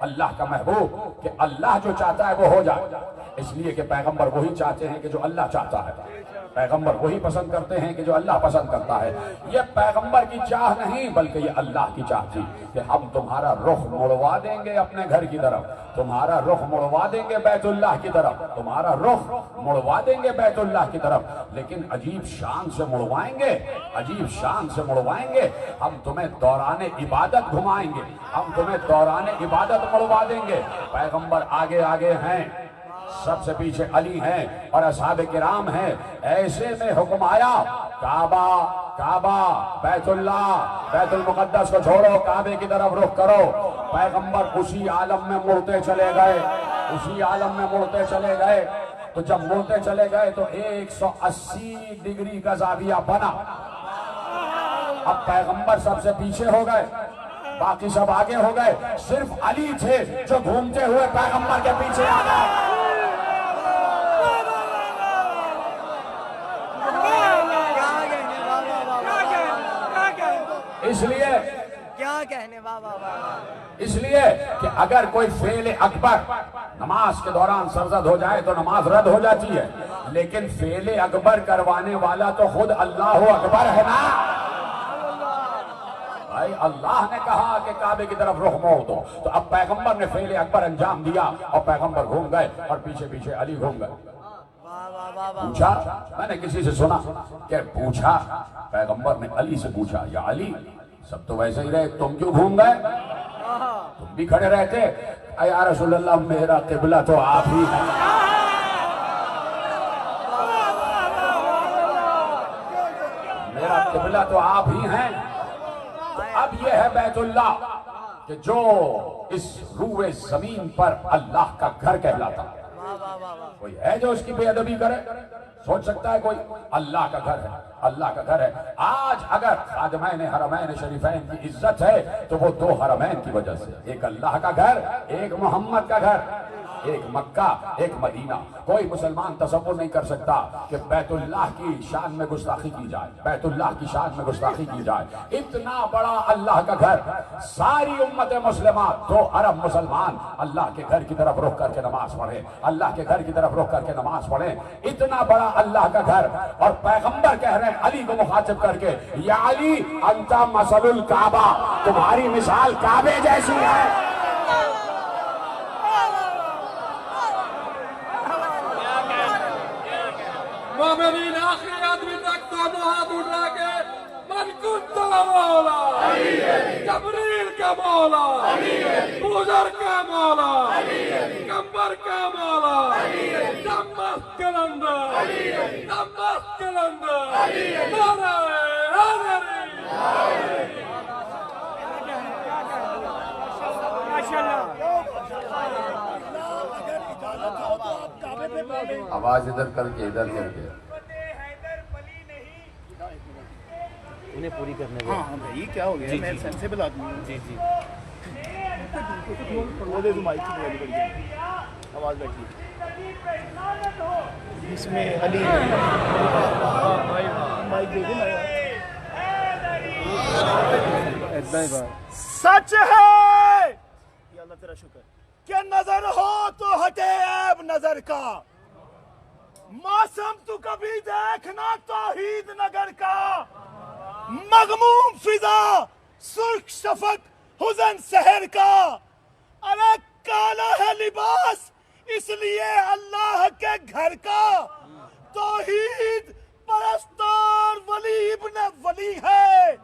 اللہ کا محبوب کہ اللہ جو چاہتا ہے وہ ہو جائے، اس لیے کہ پیغمبر وہی چاہتے ہیں کہ جو اللہ چاہتا ہے، پیغمبر وہی پسند کرتے ہیں کہ جو اللہ پسند کرتا ہے۔ یہ پیغمبر کی چاہ نہیں بلکہ یہ اللہ کی چاہ تھی کہ ہم تمہارا رخ مڑوا دیں گے اپنے گھر کی طرف، تمہارا رخ مڑوا دیں گے بیت اللہ کی طرف، تمہارا رخ مڑوا دیں گے بیت اللہ کی طرف، لیکن عجیب شان سے مڑوائیں گے، عجیب شان سے مڑوائیں گے۔ ہم تمہیں دوران عبادت گھمائیں گے، ہم تمہیں دوران عبادت مڑوا دیں گے۔ پیغمبر آگے آگے ہیں، سب سے پیچھے علی ہیں اور اصحاب کرام ہیں۔ ایسے میں حکم آیا کعبہ، کعبہ، بیت اللہ، بیت المقدس کو چھوڑو، کعبے کی طرف رخ کرو۔ پیغمبر اسی عالم میں مڑتے چلے گئے، اسی عالم میں مڑتے چلے گئے۔ تو جب مڑتے چلے گئے تو 180 ڈگری کا زاویہ بنا۔ اب پیغمبر سب سے پیچھے ہو گئے، باقی سب آگے ہو گئے، صرف علی تھے جو گھومتے ہوئے پیغمبر کے پیچھے آ گئے۔ اس لیے کیا کہنے بابا، اس لیے کہ اگر کوئی فعل اکبر نماز کے دوران سرزد ہو جائے تو نماز رد ہو جاتی ہے، لیکن فعل اکبر کروانے والا تو خود اللہ اکبر ہے نا۔ بھائی اللہ نے کہا کہ کعبے کی طرف رخ موڑ دو، تو اب پیغمبر نے فعل اکبر انجام دیا اور پیغمبر گھوم گئے اور پیچھے پیچھے علی گھوم گئے۔ پوچھا، میں نے کسی سے سنا کہ پوچھا پیغمبر نے علی سے پوچھا، یا علی سب تو ویسے ہی رہے، تم کیوں گھوم گئے؟ تم بھی کھڑے رہتے۔ یا رسول اللہ میرا قبلہ تو آپ ہی ہیں، میرا قبلہ تو آپ ہی ہیں۔ اب یہ ہے بیت اللہ کہ جو اس روئے زمین پر اللہ کا گھر کہلاتا ہے. کوئی ہے جو اس کی بے ادبی کرے؟ سوچ سکتا ہے کوئی؟ اللہ کا گھر ہے، اللہ کا گھر ہے. آج اگر خادمین حرمین شریفین کی عزت ہے تو وہ دو حرمین کی وجہ سے، ایک اللہ کا گھر، ایک محمد کا گھر، ایک مکہ ایک مدینہ. کوئی مسلمان تصور نہیں کر سکتا کہ بیت اللہ کی شان میں گستاخی کی جائے، بیت اللہ کی شان میں گستاخی کی جائے. اتنا بڑا اللہ کا گھر، ساری امت مسلمات، دو ارب مسلمان اللہ کے گھر کی طرف رخ کر کے نماز پڑھیں، اللہ کے گھر کی طرف رخ کر کے نماز پڑھیں. اتنا بڑا اللہ کا گھر، اور پیغمبر کہہ رہے ہیں علی کو مخاطب کر کے، یا علی انت مثل الکعبہ، تمہاری مثال کعبے جیسی ہے. مومنین آخری آدمی تک دونوں ہاتھ اٹھا کے من کنت مولا، جبریل کا مولا، بوزر کا مولا، کمبر کا مولا، دمشق کلندر، دمشق کلندر، نعرہ حیدری. آواز ادھر کر کے ادھر کر کے انہیں پوری کرنے دیں. ہاں بھائی کیا ہو گیا، میں سینسیبل آدمی ہوں. جی جی آواز بیٹھی اس میں علی مائک دے دینا. سچ ہے یا اللہ تیرا شکر کہ نظر ہو تو ہٹے عیب نظر کا، موسم تو کبھی دیکھنا توحید نگر کا. مغموم فضا سرخ شفق حزن سحر کا، ارے کالا ہے لباس اس لیے اللہ کے گھر کا. توحید پرستار ولی ابن ولی ہے،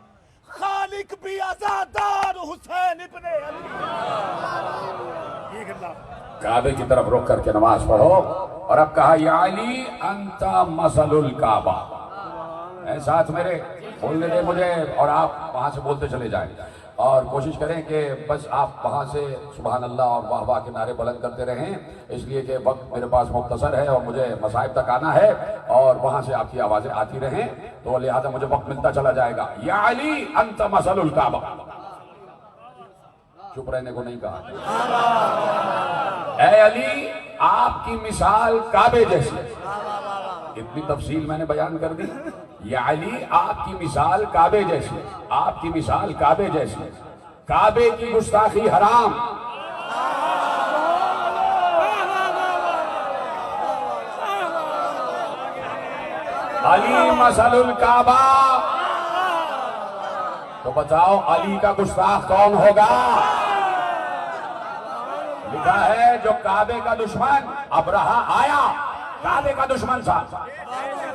خالق بھی عزادار حسین ابن علی. کعبے کی طرف رخ کر کے نماز پڑھو. اور اب کہا یا علی انت مثل الکعبہ. اے ساتھ میرے بولنے دے مجھے، اور آپ وہاں سے بولتے چلے جائیں، اور کوشش کریں کہ بس آپ وہاں سے سبحان اللہ اور واہ واہ کے نعرے بلند کرتے رہیں، اس لیے کہ وقت میرے پاس مختصر ہے اور مجھے مصائب تک آنا ہے، اور وہاں سے آپ کی آوازیں آتی رہیں تو لہذا مجھے وقت ملتا چلا جائے گا. یا علی انت مثل الکعبہ. چپ رہنے کو نہیں کہا. اے علی آپ کی مثال کعبے جیسی. اتنی تفصیل میں نے بیان کر دی. یا علی آپ کی مثال کعبے جیسی، آپ کی مثال کعبے جیسی. کعبے کی گستاخی حرام. علی مثل الکعبہ. تو بتاؤ علی کا گستاخ کون ہوگا؟ لکھا ہے جو کعبے کا دشمن ابرہہ آیا، کعبے کا دشمن تھا،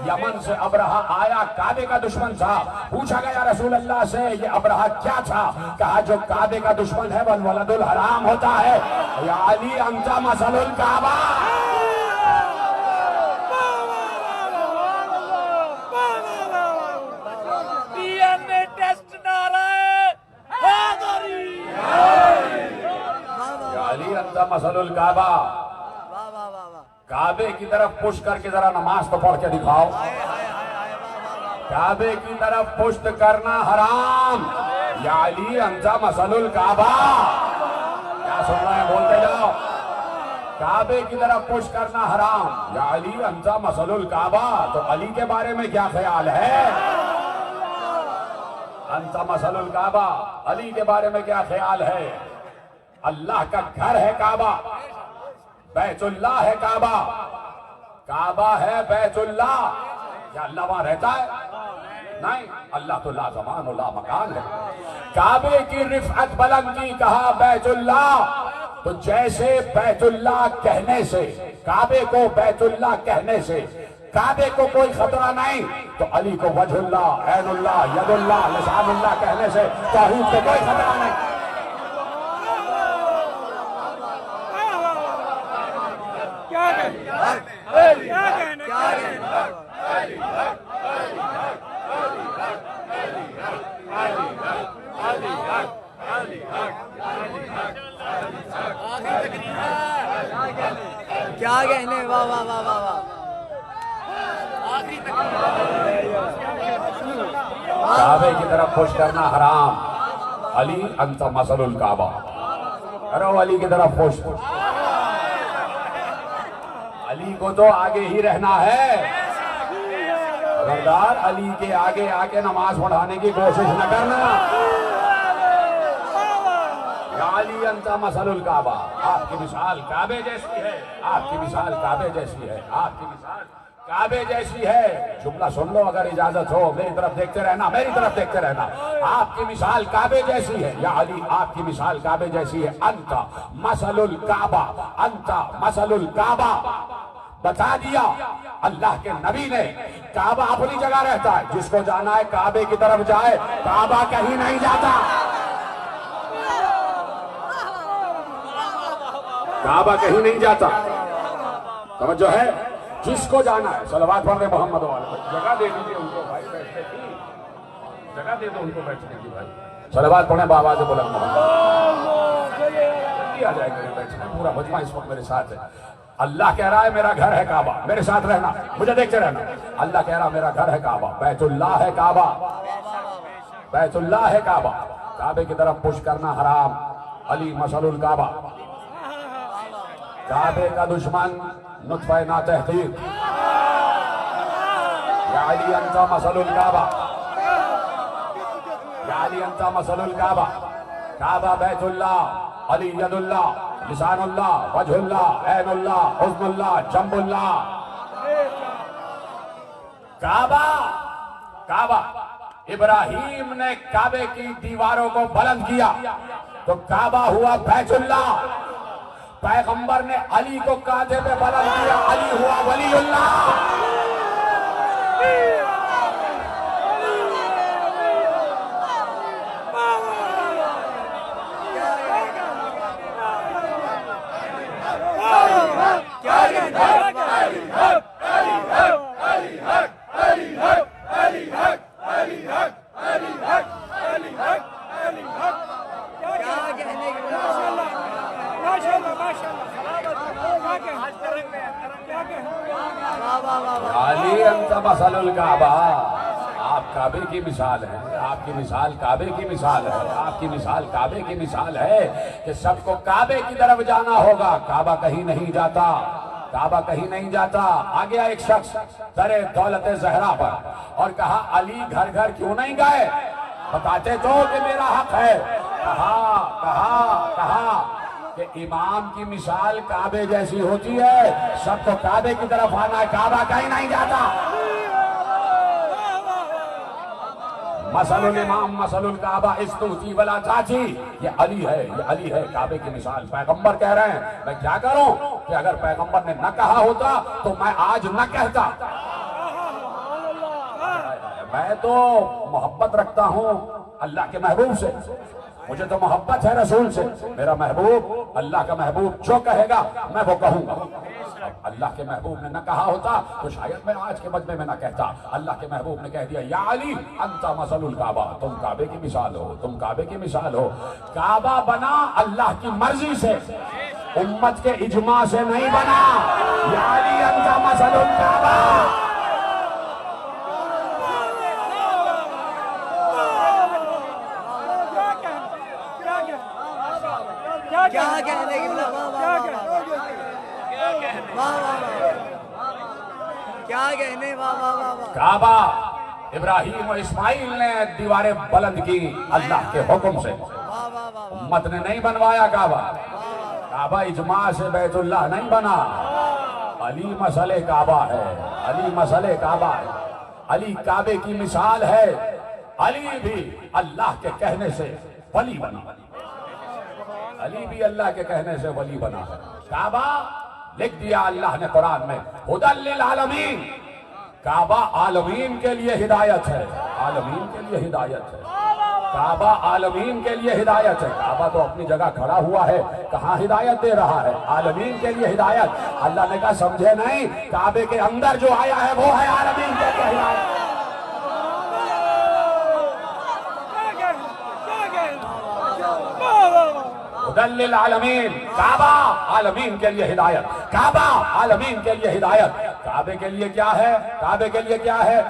یمن سے ابرہہ آیا، کعبے کا دشمن تھا. پوچھا گیا رسول اللہ سے یہ ابرہہ کیا تھا؟ کہا جو کعبے کا دشمن ہے والولد الحرام ہوتا ہے. یا علی انت مثل الکعبہ. یا علی انت مثل الکعبہ. کعبے کی طرف پشت کر کے ذرا نماز تو پڑھ کے دکھاؤ. کعبے کی طرف پشت کرنا حرام. یا علی انت مثل الکعبہ. کیا سن رہے ہیں؟ بولتے جاؤ. کعبے کی طرف پشت کرنا حرام. یا علی انت مثل الکعبہ. تو علی کے بارے میں کیا خیال ہے؟ انت مثل الکعبہ. علی کے بارے میں کیا خیال ہے؟ اللہ کا گھر ہے کعبہ، بیت اللہ ہے کعبہ. کعبہ ہے بیت اللہ. کیا اللہ وہاں رہتا ہے؟ نہیں، اللہ تو لا زمان و لا مکان ہے. کعبے کی رفعت بلند کی، کہا بیت اللہ. تو جیسے بیت اللہ کہنے سے، کعبے کو بیت اللہ کہنے سے کعبے کو کوئی خطرہ نہیں، تو علی کو وجہ اللہ، عین اللہ، ید اللہ، لسان اللہ کہنے سے توحید کو کوئی خطرہ نہیں. کیا کہنے واہ واہ واہ واہ واہ کعبے کی طرف خوش کرنا حرام. علی انت مثل الکعبہ. کرو علی کی طرف خوش. علی کو تو آگے ہی رہنا ہے. خبردار علی کے آگے آ کے نماز پڑھانے کی کوشش نہ کرنا. یا علی انت مثل الکعبہ. آپ کی مثال کعبے جیسی ہے. آپ کی مثال کعبے جیسی ہے. آپ کی مثال کعبے جیسی ہے. جملہ سن لو اگر اجازت ہو. میری طرف دیکھتے رہنا, میری طرف دیکھتے رہنا. آپ کی مثال کعبے جیسی ہے. یا علی آپ کی مثال کعبے جیسی ہے. انت مثل الکعبہ. انت مثل الکعبہ. بتا دیا اللہ کے نبی نے. کعبہ اپنی جگہ رہتا ہے. جس کو جانا ہے کعبے کی طرف جائے. کعبہ کہیں نہیں جاتا. کعبہ کہیں نہیں جاتا. توجہ ہے. جس کو جانا ہے صلوات پڑھ رہے محمد والے. جگہ دے دیجیے ان کو بھائی بیٹھنے کی. جگہ دے دو ان کو بیٹھنے کی بھائی. صلوات پڑھیں بآواز بلند محمد. جلدی آ جائے کریں بیٹھنے. پورا مجمع اس وقت میرے ساتھ ہے. اللہ کہہ رہا ہے میرا گھر ہے کعبہ. میرے ساتھ رہنا, مجھے دیکھتے رہنا. اللہ کہہ رہا میرا گھر ہے کعبہ. بیت اللہ ہے کعبہ. بیت اللہ ہے کعبہ. کعبے کی طرف پش کرنا حرام. علی مثل الکعبہ. کعبے کا دشمن نطفہ ناتحقیق. یا علی انت مثل الکعبہ. یا علی انت مثل الکعبہ. کعبہ بیت اللہ. علی ید اللہ, لسان اللہ, وجہ اللہ, عین اللہ, حزن اللہ, جنب اللہ. کعبہ کعبہ ابراہیم نے کعبے کی دیواروں کو بلند کیا تو کعبہ ہوا بیت اللہ. پیغمبر نے علی کو کاندھے پہ بلند کیا. علی ہوا ولی اللہ. علی انت مثل الکعبہ. آپ کعبے کی مثال ہیں. آپ کی مثال کعبے کی مثال ہے. آپ کی مثال کعبے کی مثال ہے کہ سب کو کعبے کی طرف جانا ہوگا. کعبہ کہیں نہیں جاتا. کعبہ کہیں نہیں جاتا. آ گیا ایک شخص در دولت زہرا پر اور کہا علی گھر گھر کیوں نہیں گئے؟ بتاتے تو کہ میرا حق ہے. کہا کہ امام کی مثال کعبے جیسی ہوتی ہے. سب کو کعبے کی طرف آنا ہے. کعبہ کہیں نہیں جاتا. مثل الامام مثل الکعبہ استوتی ولا تاتی. یہ علی ہے, یہ علی ہے کعبے کی مثال. پیغمبر کہہ رہے ہیں. میں کیا کروں کہ اگر پیغمبر نے نہ کہا ہوتا تو میں آج نہ کہتا. میں تو محبت رکھتا ہوں اللہ کے محبوب سے. مجھے تو محبت ہے رسول سے. میرا محبوب اللہ کا محبوب جو کہے گا میں وہ کہوں گا. اللہ کے محبوب نے نہ کہا ہوتا تو شاید میں آج کے مجمع میں نہ کہتا. اللہ کے محبوب نے کہہ دیا یا علی انت مثل الکعبہ. تم کعبے کی مثال ہو. تم کعبے کی مثال ہو. کعبہ بنا اللہ کی مرضی سے, امت کے اجماع سے نہیں بنا. یا علی انت مثل الکعبہ. کیا کہنے کی کیا کہنے کعبہ ابراہیم و اسماعیل نے دیواریں بلند کی اللہ کے حکم سے. امت نے نہیں بنوایا کعبہ. کعبہ اجماع سے بیت اللہ نہیں بنا. علی مسئلہ کعبہ ہے. علی مسئلہ کعبہ ہے. علی کعبے کی مثال ہے. علی بھی اللہ کے کہنے سے ولی بنا. علی بھی اللہ کے کہنے سے ولی بنا ہے. کعبہ لکھ دیا اللہ نے قرآن میں ہدی للعالمین. کعبہ عالمین کے لیے ہدایت ہے. عالمین کے لیے ہدایت ہے. کعبہ عالمین کے لیے ہدایت ہے. کعبہ تو اپنی جگہ کھڑا ہوا ہے. کہاں ہدایت دے رہا ہے؟ عالمین کے لیے ہدایت. اللہ نے کہا سمجھے نہیں, کعبے کے اندر جو آیا ہے وہ ہے عالمین کے لیے ہدایت. ہدل للعالمین، کعبہ عالمین کے لیے ہدایت، کعبہ عالمین کے لیے ہدایت۔ کعبے کے لیے کیا ہے؟ کعبے کے لیے کیا ہے؟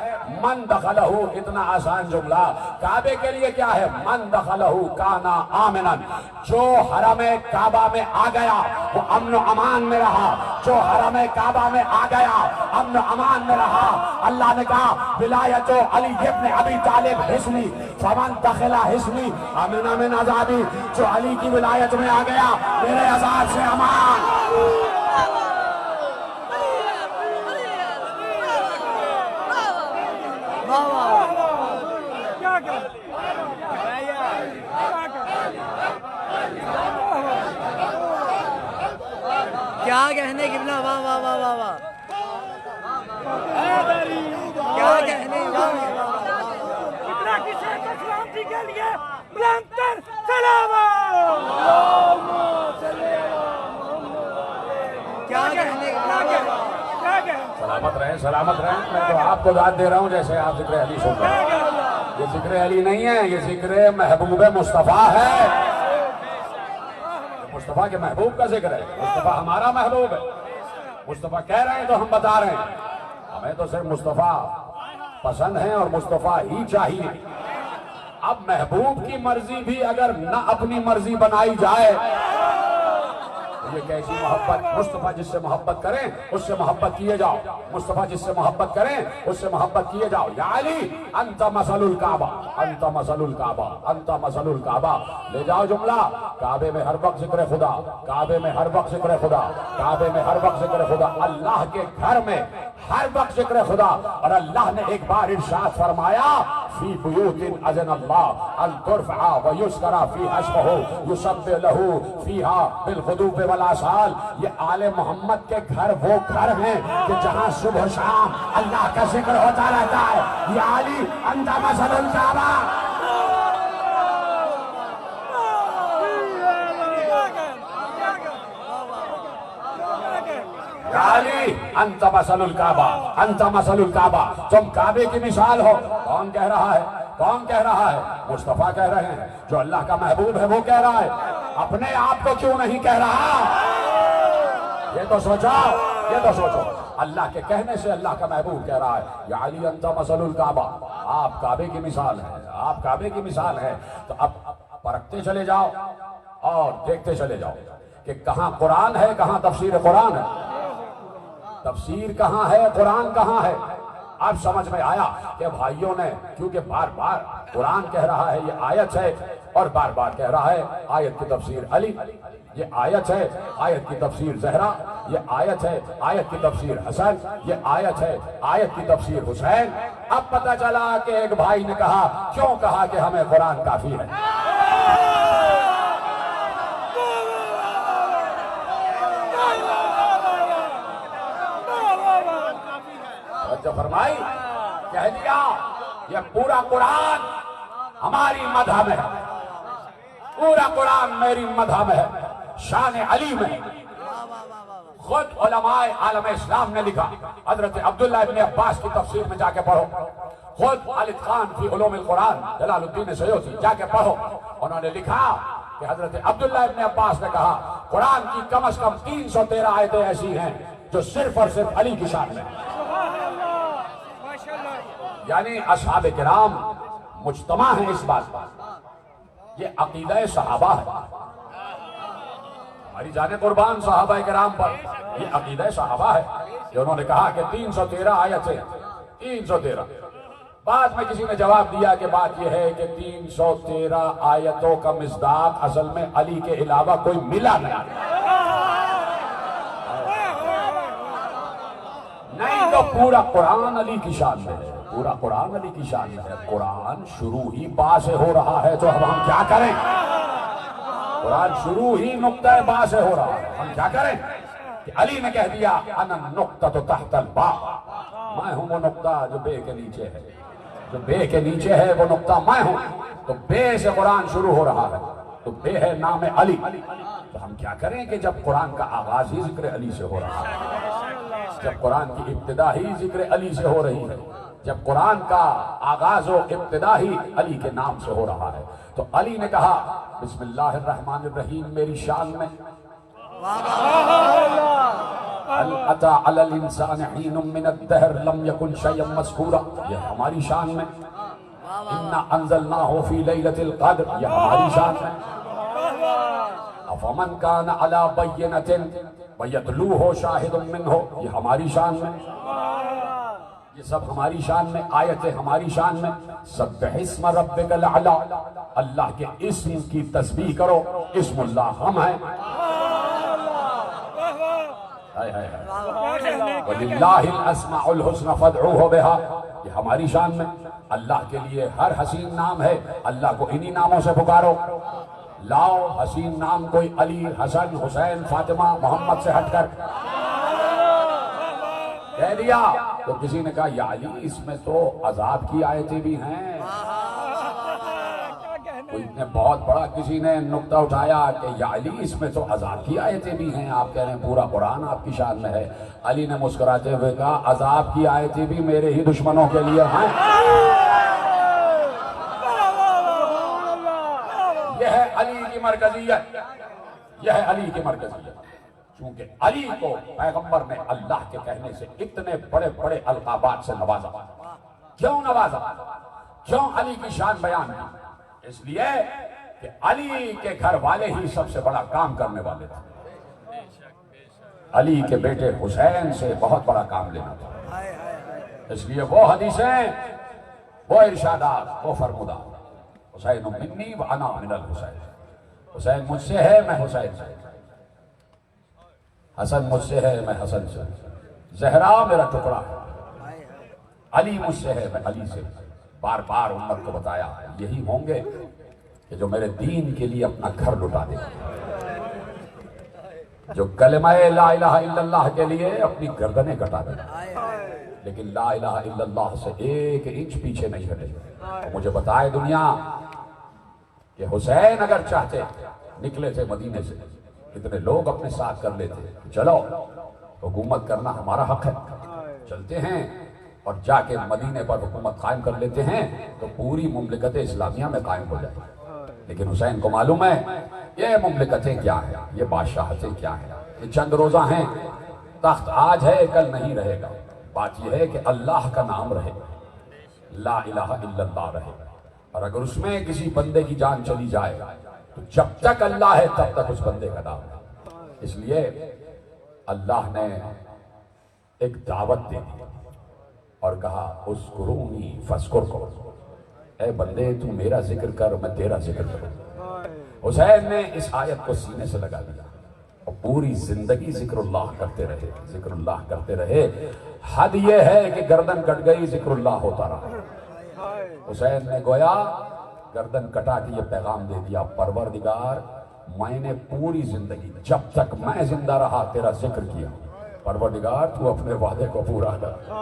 من دخلہ، اتنا آسان جملہ۔ کعبے کے لیے کیا ہے؟ من دخلہ کانا آمنا، جو حرم کعبہ میں آ گیا وہ امن و امان میں رہا، جو حرم کعبہ میں آ گیا امن و امان میں رہا۔ اللہ نے کہا ولایت علی ابن ابی طالب حصنی فمن دخل حصنی امن من عذابی، جو علی کی ولایت میں آ گیا میرے عذاب سے امان۔ کیا کہنے قبلہ، واہ واہ واہ واہ واہ، کیا کہنے، اتنا کسی کو سلامتی کے لیے بلند تر سلام، کیا کہنے، سلامت رہیں، سلامت رہیں۔ میں تو آپ کو داد دے رہا ہوں جیسے آپ ذکر علی سن رہے ہیں۔ یہ ذکر علی نہیں ہے، یہ ذکر محبوب مصطفیٰ ہے۔ مصطفیٰ کے محبوب کا ذکر ہے، مصطفیٰ ہمارا محبوب ہے۔ مصطفیٰ کہہ رہے ہیں تو ہم بتا رہے ہیں، ہمیں تو صرف مصطفیٰ پسند ہے اور مصطفیٰ ہی چاہیے۔ اب محبوب کی مرضی بھی اگر نہ اپنی مرضی بنائی جائے تو یہ کیسی محبت؟ مصطفیٰ جس سے محبت کریں اس سے محبت کیے جاؤ، مصطفیٰ جس سے محبت کریں اس سے محبت کیے جاؤ۔ یا علی انت مثل الکعبہ، انت مثل الکعبہ، انت مثل الکعبہ۔ لے جاؤ جملہ، کعبے میں ہر وقت ذکر خدا، کعبے میں ہر وقت ذکر خدا، کعبے میں ہر وقت ذکر خدا، اللہ کے گھر میں ہر وقت ذکر خدا۔ اور اللہ نے ایک بار ارشاد فرمایا فی بیوت اذن اللہ ان ترفع ویذکر فیہا اسمہ یسبح لہ فیہا بالغدو والآصال۔ یہ آل محمد کے گھر وہ گھر ہیں کہ جہاں صبح شام اللہ کا ذکر ہوتا رہتا ہے۔ یا علی انت مثل الکعبہ۔ یا علی انت مثل الکعبہ، انت مثل الکعبہ، تم کعبے کی مثال ہو۔ کون کہہ رہا ہے؟ کون کہہ رہا ہے؟ مصطفیٰ کہہ رہے ہیں، جو اللہ کا محبوب ہے وہ کہہ رہا ہے۔ اپنے آپ کو کیوں نہیں کہہ رہا؟ یہ تو سوچو، یہ تو سوچو۔ اللہ کے کہنے سے اللہ کا محبوب کہہ رہا ہے یا علی انت مثل الکعبہ، آپ کعبے کی مثال ہیں، آپ کعبے کی مثال ہیں۔ تو اب پرکھتے چلے جاؤ اور دیکھتے چلے جاؤ کہ کہاں قرآن ہے، کہاں تفسیر قرآن ہے، تفسیر کہاں ہے، قرآن کہاں ہے۔ اب سمجھ میں آیا کہ بھائیوں نے کیونکہ بار بار قرآن کہہ رہا ہے یہ آیت ہے، اور بار بار کہہ رہا ہے آیت کی تفسیر علی، یہ آیت ہے، آیت کی تفسیر زہرا، یہ آیت ہے، آیت کی تفسیر حسن، یہ آیت ہے، آیت کی تفسیر حسین۔ اب پتہ چلا کہ ایک بھائی نے کہا، کیوں کہا کہ ہمیں قرآن کافی ہے؟ جو فرمائی، کہہ دیا یہ پورا قرآن ہماری مدح میں ہے، پورا قرآن میری مدح میں ہے، شان علی میں ہے۔ خود علماء عالم اسلام نے لکھا، حضرت عبداللہ ابن عباس کی تفسیر میں جا کے پڑھو، خود الاتقان فی علوم القرآن جلال الدین سیوطی جا کے پڑھو، انہوں نے لکھا کہ حضرت عبداللہ ابن عباس نے کہا قرآن کی کم از کم 313 آیتیں ایسی ہیں جو صرف اور صرف علی کی شان میں ہیں۔ یعنی اصحاب کرام مجتمع ہیں اس بات پر، یہ عقیدہ صحابہ ہے، ہماری جان قربان صحابہ کرام پر یہ عقیدہ صحابہ ہے کہ انہوں نے کہا کہ 313 آیتیں، 313۔ بعد میں کسی نے جواب دیا کہ بات یہ ہے کہ 313 آیتوں کا مصداق اصل میں علی کے علاوہ کوئی ملا نہیں تو پورا قرآن علی کی شان میں ہے، پورا قرآن علی کی شان میں ہے۔ قرآن شروع ہی با سے ہو رہا ہے تو اب ہم کیا کریں؟ قرآن شروع ہی نقطہ با سے ہو رہا ہے، ہم کیا کریں؟ کہ علی نے کہہ دیا انا النقطۃ تحت الباء، میں ہوں وہ نقطہ جو بے کے نیچے ہے، جو بے کے نیچے ہے وہ نقطہ میں ہوں۔ تو بے سے قرآن شروع ہو رہا ہے، تو بے ہے نام علی، تو ہم کیا کریں کہ جب قرآن کا آغاز ہی ذکر علی سے ہو رہا ہے، جب قرآن کی ابتدا ہی ذکر علی سے ہو رہی ہے، جب قرآن کا آغاز و ابتدا ہی علی کے نام سے ہو رہا ہے تو علی نے کہا بسم اللہ الرحمن الرحیم میری شان میں، هل اتى على الانسان حين من الدهر لم يكن شيئا مذكورا، یہ ہماری شان میں، انا انزلناه في ليلة القدر، یہ ہماری شان میں، افمن كان على بينة ويتلوه شاهد منه، یہ ہماری شان میں، یہ سب ہماری شان میں، آیتیں ہماری شان میں، سبح اسم ربک الاعلی، اللہ کے اسم کی تسبیح کرو، اسم اللہ ہم ہیں، وَلِلَّهِ الْأَسْمَعُ الْحُسْنَ فَادْعُوهُ بِهَا، یہ ہماری شان میں، اللہ کے لیے ہر حسین نام ہے، اللہ کو انہی ناموں سے پکارو، لاؤ حسین نام کوئی علی، حسن، حسین، فاطمہ، محمد سے ہٹ کر کہہ دیا تو کسی نے کہا یا علی اس میں تو عذاب کی آیتیں بھی ہیں، کوئی نے بہت بڑا کسی نے نقطہ اٹھایا کہ یا علی اس میں تو عذاب کی آیتیں بھی ہیں، آپ کہہ رہے ہیں پورا قرآن آپ کی شان میں ہے، علی نے مسکراتے ہوئے کہا عذاب کی آیتیں بھی میرے ہی دشمنوں کے لیے ہیں، یہ ہے علی کی مرکزیت، یہ ہے علی کی مرکزیت، چونکہ علی کو پیغمبر نے اللہ کے کہنے سے اتنے بڑے بڑے القابات سے نوازا، کیوں نوازا، کیوں علی کی شان بیان کی، اس لیے کہ علی کے گھر والے ہی سب سے بڑا کام کرنے والے تھے، علی کے بیٹے حسین سے بہت بڑا کام لینا تھا، اس لیے وہ حدیثیں، وہ ارشادات، وہ فرمودات، حسین منی وانا من الحسین، حسین مجھ سے ہے میں حسین سے، حسن مجھ سے ہے میں حسن سے، زہرا میرا ٹکڑا ہے، علی مجھ سے ہے میں علی سے، بار بار امت کو بتایا یہی ہوں گے کہ جو میرے دین کے لیے اپنا گھر لٹا دیں، جو کلمہ لا الہ الا اللہ کے لیے اپنی گردنیں کٹا دیں، لیکن لا الہ الا اللہ سے ایک انچ پیچھے نہیں ہٹے، مجھے بتائے دنیا کہ حسین اگر چاہتے نکلے تھے مدینے سے، اتنے لوگ اپنے ساتھ کر لیتے، چلو حکومت کرنا ہمارا حق ہے، چلتے ہیں اور جا کے مدینے پر حکومت قائم کر لیتے ہیں تو پوری مملکت اسلامیہ میں قائم ہو جائے، لیکن حسین کو معلوم ہے یہ مملکتیں کیا ہیں، یہ بادشاہتیں کیا ہیں، یہ چند روزہ ہیں، تخت آج ہے کل نہیں رہے گا، بات یہ ہے کہ اللہ کا نام رہے، لا الہ الا اللہ رہے، اور اگر اس میں کسی بندے کی جان چلی جائے تو جب تک اللہ ہے تب تک اس بندے کا نام ہے، اس لیے اللہ نے ایک دعوت دے دی اور کہا اذکرونی فاذکرکم، اے بندے تو میرا ذکر کر میں تیرا ذکر کروں، حسین نے اس آیت کو سینے سے لگا دیا اور پوری زندگی ذکر اللہ کرتے رہے، ذکر اللہ کرتے رہے، حد یہ ہے کہ گردن کٹ گئی ذکر اللہ ہوتا رہا، حسین نے گویا گردن کٹا کے یہ پیغام دے دیا پروردگار میں نے پوری زندگی جب تک میں زندہ رہا تیرا ذکر کیا، پروردگار تو اپنے وعدے کو پورا کر،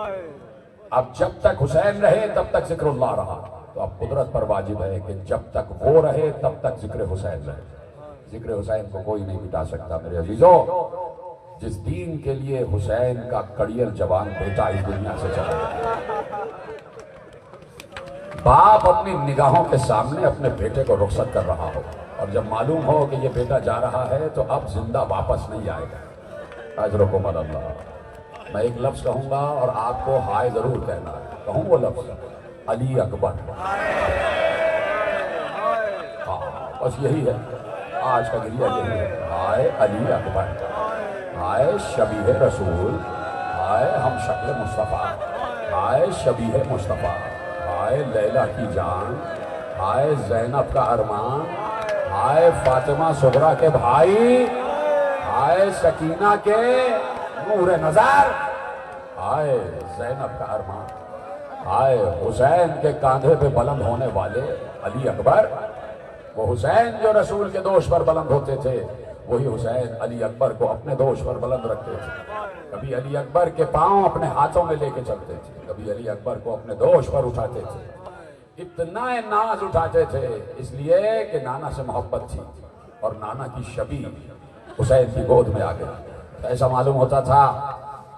اب جب تک حسین رہے تب تک ذکر اللہ رہا، تو اب قدرت پر واجب ہے کہ جب تک وہ رہے تب تک ذکر حسین رہے، ذکر حسین کو کوئی نہیں مٹا سکتا میرے عزیزو، جس دین کے لیے حسین کا کڑیل جوان بیٹا اس دنیا سے چلا گیا، باپ اپنی نگاہوں کے سامنے اپنے بیٹے کو رخصت کر رہا ہو اور جب معلوم ہو کہ یہ بیٹا جا رہا ہے تو اب زندہ واپس نہیں آئے گا، اجرکم اللہ، میں ایک لفظ کہوں گا اور آپ کو ہائے ضرور کہنا ہے، کہوں وہ لفظ علی اکبر، ہاں بس یہی ہے آج کا گریہ، یہی ہے، ہائے علی اکبر، ہائے شبیہ رسول، ہائے ہم شکل مصطفیٰ، ہائے شبیہ مصطفیٰ، ہائے لیلہ کی جان، ہائے زینب کا ارمان، ہائے فاطمہ صغریٰ کے بھائی، ہائے سکینہ کے نور نظر، ہائے زینب کا ارمان، ہائے حسین کے کاندھے پہ بلند ہونے والے علی اکبر، وہ حسین جو رسول کے دوش پر بلند ہوتے تھے وہی حسین علی اکبر کو اپنے دوش پر بلند رکھتے تھے، کبھی علی اکبر کے پاؤں اپنے ہاتھوں میں لے کے چلتے تھے، کبھی علی اکبر کو اپنے دوش پر اٹھاتے تھے، اتنا ناز اٹھاتے تھے اس لیے کہ نانا سے محبت تھی اور نانا کی شبیہ حسین کی گود میں آ گئی، ایسا معلوم ہوتا تھا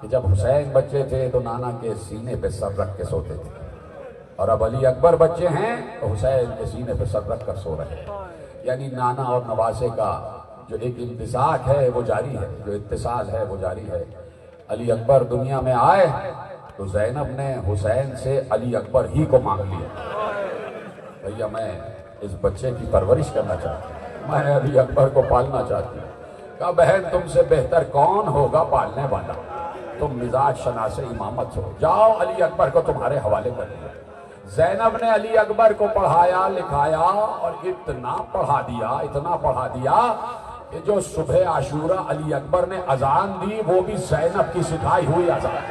کہ جب حسین بچے تھے تو نانا کے سینے پہ سر رکھ کے سوتے تھے، اور اب علی اکبر بچے ہیں تو حسین کے سینے پہ سر رکھ کر سو رہے ہیں۔ یعنی نانا اور نواسے کا جو ایک امتزاج ہے وہ جاری ہے، جو اتصال ہے وہ جاری ہے۔ علی اکبر دنیا میں آئے تو زینب نے حسین سے علی اکبر ہی کو مانگ لیا، بھیا میں اس بچے کی پرورش کرنا چاہتی ہوں، میں علی اکبر کو پالنا چاہتی ہوں۔ کہا بہن تم سے بہتر کون ہوگا پالنے والا، تم مزاج شناس امامت ہو، جاؤ علی اکبر کو تمہارے حوالے کر دیا۔ زینب نے علی اکبر کو پڑھایا لکھایا اور اتنا پڑھا دیا کہ جو صبح عاشورہ علی اکبر نے اذان دی وہ بھی زینب کی سکھائی ہوئی اذان،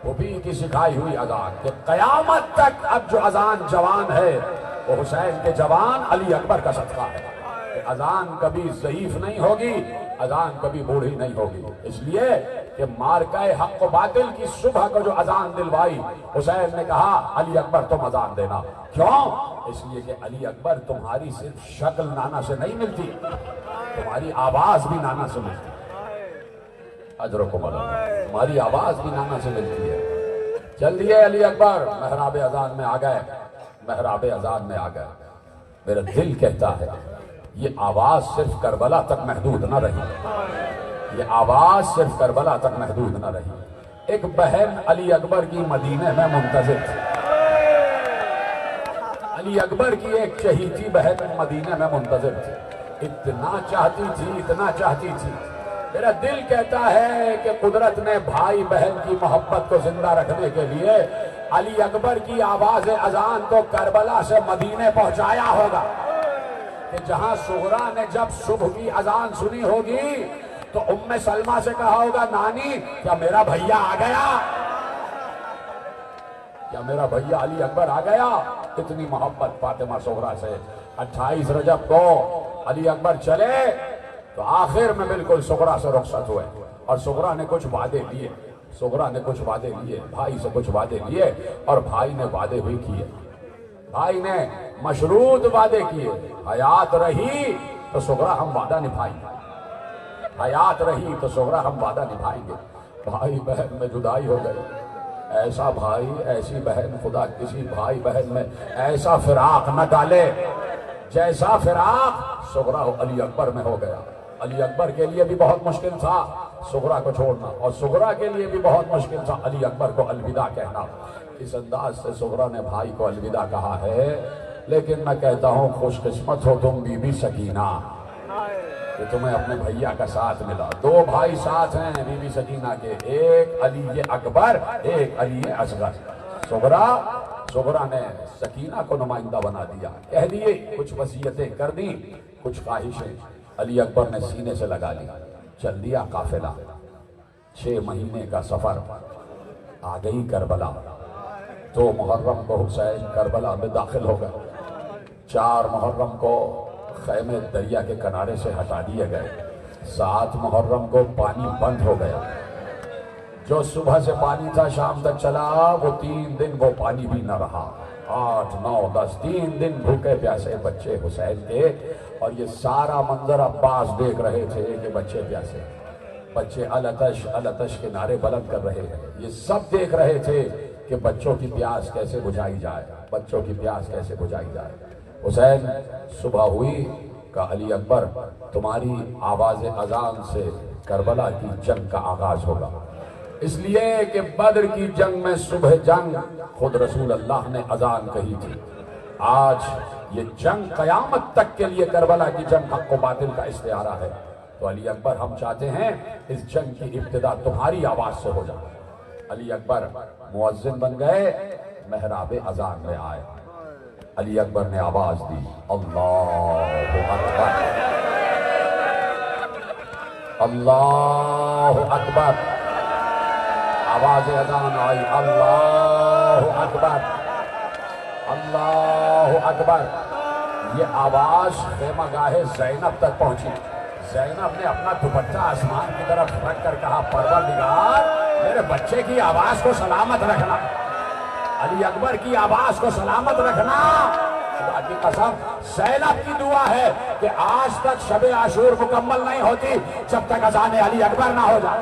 وہ بھی کی سکھائی ہوئی اذان، کہ قیامت تک اب جو اذان جوان ہے وہ حسین کے جوان علی اکبر کا صدقہ ہے، کہ اذان کبھی ضعیف نہیں ہوگی، اذان کبھی بوڑھی نہیں ہوگی، اس لیے کہ مارکہ حق و باطل کی صبح کو جو اذان دلوائی حسین نے کہا علی اکبر تم اذان دینا، کیوں؟ اس لیے کہ علی اکبر تمہاری صرف شکل نانا سے نہیں ملتی، تمہاری آواز بھی نانا سے ملتی، اجرکم اللہ، تمہاری آواز بھی نانا سے ملتی ہے۔ چل دیے علی اکبر محراب اذان میں آ گئے، محراب اذان میں آ گئے۔ میرا دل کہتا ہے یہ آواز صرف کربلا تک محدود نہ رہی، یہ آواز صرف کربلا تک محدود نہ رہی۔ ایک بہن علی اکبر کی مدینے میں منتظر تھی، علی اکبر کی ایک چہیتی بہن مدینے میں منتظر تھی، اتنا چاہتی تھی۔ میرا دل کہتا ہے کہ قدرت نے بھائی بہن کی محبت کو زندہ رکھنے کے لیے علی اکبر کی آواز اذان کو کربلا سے مدینے پہنچایا ہوگا، کہ جہاں صغرا نے جب صبح کی اذان سنی ہوگی تو ام سلمہ سے کہا ہوگا نانی کیا میرا بھیا آ گیا، کیا میرا بھیا علی اکبر آ گیا۔ اتنی محبت فاطمہ صغرا سے۔ 28 رجب کو علی اکبر چلے تو آخر میں بالکل صغرا سے رخصت ہوئے، اور صغرا نے کچھ وعدے لیے، بھائی سے کچھ وعدے لیے، اور بھائی نے وعدے بھی کیے، بھائی نے مشروط وعدے کیے، حیات رہی تو صغرا ہم وعدہ نبھائیں گے، حیات رہی تو صغرا ہم وعدہ نبھائیں گے۔ بھائی بہن میں جدائی ہو گئی، ایسا بھائی ایسی بہن، خدا کسی بھائی بہن میں ایسا فراق نہ ڈالے جیسا فراق صغرا علی اکبر میں ہو گیا۔ علی اکبر کے لیے بھی بہت مشکل تھا صغرا کو چھوڑنا، اور صغرا کے لیے بھی بہت مشکل تھا علی اکبر کو الوداع کہنا۔ اس انداز سے صغرا نے بھائی کو الوداع کہا ہے، لیکن میں کہتا ہوں خوش قسمت ہو تم بی بی سکینہ کہ تمہیں اپنے بھیا کا ساتھ ملا۔ 2 بھائی ساتھ ہیں بی بی سکینہ کے، ایک علی اکبر ایک علی اصغر۔ صغرا نے سکینہ کو نمائندہ بنا دیا، کہہ دیے کچھ وصیتیں کر دی، کچھ خواہشیں علی اکبر نے سینے سے لگا لی، چل دیا قافلہ۔ 6 مہینے کا سفر، آ گئی کربلا۔ 2 محرم کو حسین کربلا میں داخل ہو گئے، 4 محرم کو خیمے دریا کے کنارے سے ہٹا دیے گئے، 7 محرم کو پانی بند ہو گیا، جو صبح سے پانی تھا شام تک چلا وہ 3 دن وہ پانی بھی نہ رہا، 8 9 10 3 دن بھوکے پیاسے بچے حسین کے، اور یہ سارا منظر عباس دیکھ رہے تھے کہ بچے پیاسے، بچے الاتش الاتش کے نعرے بلند کر رہے ہیں، یہ سب دیکھ رہے تھے کہ بچوں کی پیاس کیسے بجھائی جائے، بچوں کی پیاس کیسے بجھائی جائے۔ حسین صبح ہوئی، کہا علی اکبر تمہاری آواز اذان سے کربلا کی جنگ کا آغاز ہوگا، اس لیے کہ بدر کی جنگ میں صبح جنگ خود رسول اللہ نے اذان کہی تھی، آج یہ جنگ قیامت تک کے لیے کربلا کی جنگ حق و باطل کا استعارہ ہے، تو علی اکبر ہم چاہتے ہیں اس جنگ کی ابتدا تمہاری آواز سے ہو جائے۔ علی اکبر مؤذن بن گئے، محراب اذان میں آئے، علی اکبر نے آواز دی اللہ اکبر، اللہ اکبر، آواز اذان آئی اللہ اکبر، اللہ اکبر۔ یہ آواز خیمہ گاہ زینب تک پہنچی، زینب نے اپنا دوپٹہ آسمان کی طرف رکھ کر کہا پروردگار میرے بچے کی آواز کو سلامت رکھنا، علی اکبر کی آواز کو سلامت رکھنا۔ خدا کی قسم زینب کی دعا ہے کہ آج تک شب عاشور مکمل نہیں ہوتی جب تک اذان علی اکبر نہ ہو جائے،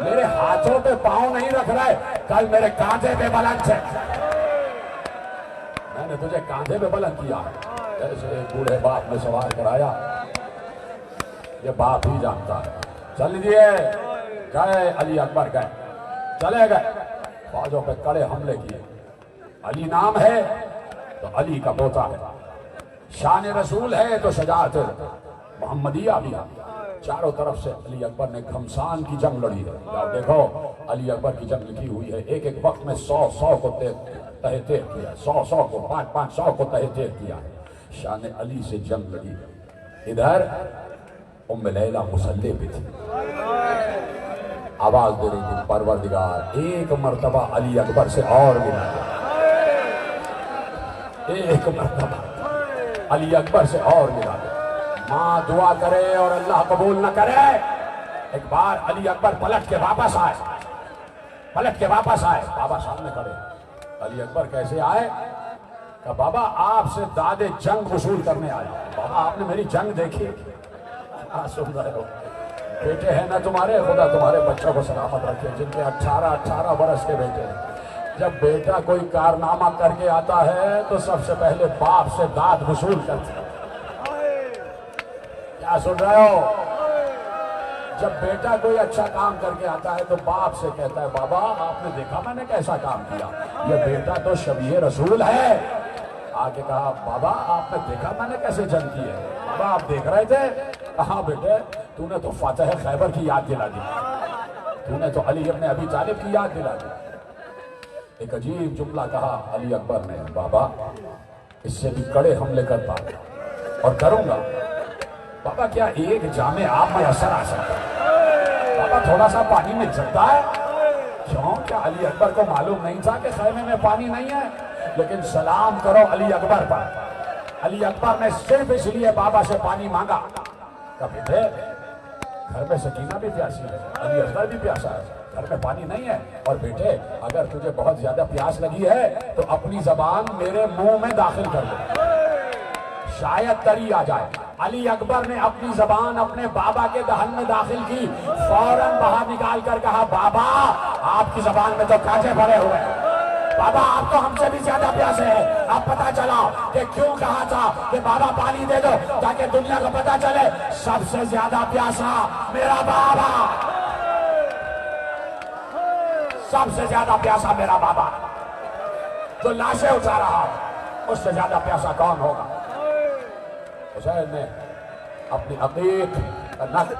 میرے ہاتھوں پہ پاؤں نہیں رکھ رہے، کل میرے کاندھے پہ بلند تھے، میں نے تجھے کاندھے پہ بلند کیا، جیسے ایک بوڑھے باپ نے سوال کرایا، یہ باپ ہی جانتا ہے۔ چل لیجیے، گئے علی اکبر گئے، چلے گئے، فوجوں پہ کڑے حملے کیے۔ علی نام ہے تو علی کا پوتا ہے، شان رسول ہے تو شجاعت محمدیہ بھی ہے۔ چاروں طرف سے علی اکبر نے گھمسان کی جنگ لڑی ہے۔ آپ دیکھو علی اکبر کی جنگ لکھی ہوئی ہے، ایک ایک وقت میں 100 کو تہہ تیغ کیا، 100 کو 500 کو تہہ تیغ کیا۔ شان علی سے جنگ لڑی ہے۔ ادھر ام لیلہ مسلح پہ تھی، آواز دے رہی تھی، پروردگار ایک مرتبہ علی اکبر سے اور ملا دے، ایک مرتبہ علی اکبر سے اور ملا دے۔ ماں دعا کرے اور اللہ قبول نہ کرے۔ ایک بار علی اکبر پلٹ کے واپس آئے، بابا سامنے کھڑے۔ علی اکبر کیسے آئے؟ کہ بابا آپ سے داد جنگ وصول کرنے آیا۔ بابا آپ نے میری جنگ دیکھی؟ سن رہے ہو، بیٹے ہیں نا تمہارے، خدا تمہارے بچوں کو سلامت رکھے، جن کے 18 برس کے بیٹے ہیں۔ جب بیٹا کوئی کارنامہ کر کے آتا ہے تو سب سے پہلے باپ سے داد وصول کرتے ہیں۔ کیا سن رہے ہو؟ جب بیٹا کوئی اچھا کام کر کے آتا ہے تو باپ سے کہتا ہے، بابا آپ نے دیکھا میں نے کیسا کام کیا؟ یہ بیٹا تو شبیہ رسول ہے۔ آگے کہا، بابا آپ نے دیکھا میں نے کیسے جنگ کی ہے؟ بابا آپ دیکھ رہے تھے؟ کہا بیٹے تو نے تو فاتح خیبر کی یاد دلا دی، تو نے تو علی ابن ابی طالب کی یاد دلا دی۔ ایک عجیب جملہ کہا علی اکبر نے، بابا اس سے بھی کڑے حملے کرتا اور کروں گا۔ بابا کیا ایک جامع آب میں اثر آ سکتا ہے؟ بابا تھوڑا سا پانی میں جلتا ہے؟ کیوں؟ کیا علی اکبر کو معلوم نہیں تھا کہ خیمے میں پانی نہیں ہے؟ لیکن سلام کرو علی اکبر پر۔ علی اکبر نے صرف اس لیے بابا سے پانی مانگا کہ بیٹے گھر میں سکینہ بھی پیاسی ہے، علی اکبر بھی پیاسا ہے، گھر میں پانی نہیں ہے، اور بیٹے اگر تجھے بہت زیادہ پیاس لگی ہے تو اپنی زبان میرے منہ میں داخل کر دے، شاید تری آ جائے۔ علی اکبر نے اپنی زبان اپنے بابا کے دہن میں داخل کی، فوراً باہر نکال کر کہا، بابا آپ کی زبان میں تو کانٹے بھرے ہوئے ہیں، بابا آپ تو ہم سے بھی زیادہ پیاسے ہیں۔ اب پتا چلا کہ کیوں کہا تھا کہ بابا پانی دے دو، تاکہ دنیا کو پتا چلے سب سے زیادہ پیاسا میرا بابا، سب سے زیادہ پیاسا میرا بابا، جو لاشیں اٹھا رہا اس سے زیادہ پیاسا کون ہوگا؟ حسین نے اپنی عقیق کا نک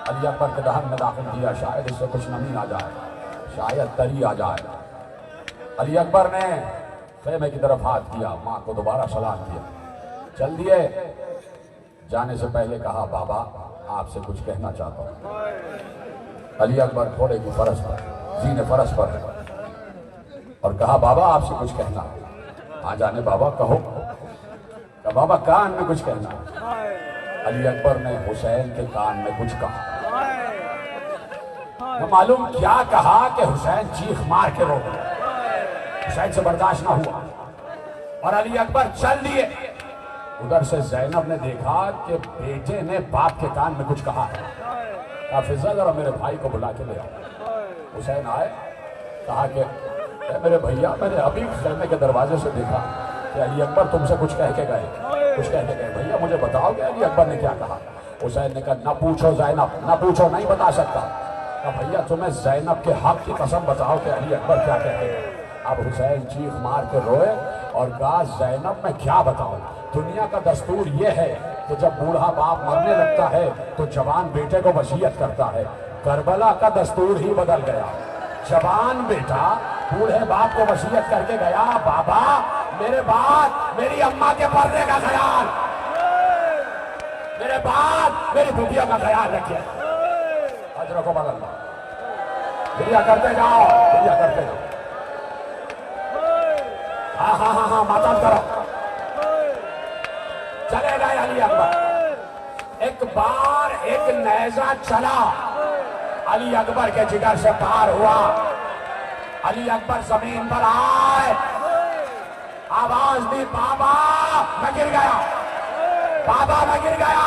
علی اکبر کے دہن میں داخل کیا، شاید اس سے کچھ نمی آ جائے، شاید تری آ جائے۔ علی اکبر نے خیمے کی طرف ہاتھ کیا، ماں کو دوبارہ سلام کیا، چل دیے۔ جانے سے پہلے کہا، بابا آپ سے کچھ کہنا چاہتا ہوں۔ علی اکبر گھوڑے کی فرس پر، زین فرس پر، اور کہا، بابا آپ سے کچھ کہنا۔ آ جانے بابا، کہو۔ کہ بابا کان میں کچھ کہنا۔ علی اکبر نے حسین کے کان میں کچھ کہا، نہ معلوم کیا کہا کہ حسین چیخ مار کے رو گئے، حسین سے برداشت نہ ہوا اور علی اکبر چل دیے۔ ادھر سے زینب نے دیکھا کہ بیٹے نے باپ کے کان میں کچھ کہا ہے، کہا فضہ ذرا میرے بھائی کو بلا کے لے آؤ۔ حسین آئے، کہا کہ اے میرے بھیا، میں نے ابھی خیمے کے دروازے سے دیکھا کہ علی اکبر تم سے کچھ کہہ کے گئے، بھیا مجھے بتاؤ کہ علی اکبر نے کیا کہا؟ حسین نے کہا، نہ پوچھو زینب، نہ پوچھو، نہیں بتا سکتا۔ کہا بھیا تمہیں زینب کے حق کی قسم بتاؤ کہ علی اکبر کیا کہتے ہیں؟ اب حسین چیخ مار کے روئے اور کہا، زینب میں کیا بتاؤں، دنیا کا دستور یہ ہے کہ جب بوڑھا باپ مرنے لگتا ہے تو جوان بیٹے کو وصیت کرتا ہے، کربلا کا دستور ہی بدل گیا، جوان بیٹا بوڑھے باپ کو وصیت کر کے گیا، بابا میرے بعد میری اماں کے پردے کا خیال، میرے بعد میری بیٹیوں کا خیال رکھیے، اجروں کو بدل دو، دنیا کرتے جاؤ، دنیا کرتے جاؤ، ہاں ہاں ہاں ہاں ماتم کرو۔ چلے گئے علی اکبر۔ ایک بار ایک نیزہ چلا، علی اکبر کے جگر سے پار ہوا، علی اکبر زمین پر آئے، آواز دی، بابا میں گر گیا، بابا میں گر گیا۔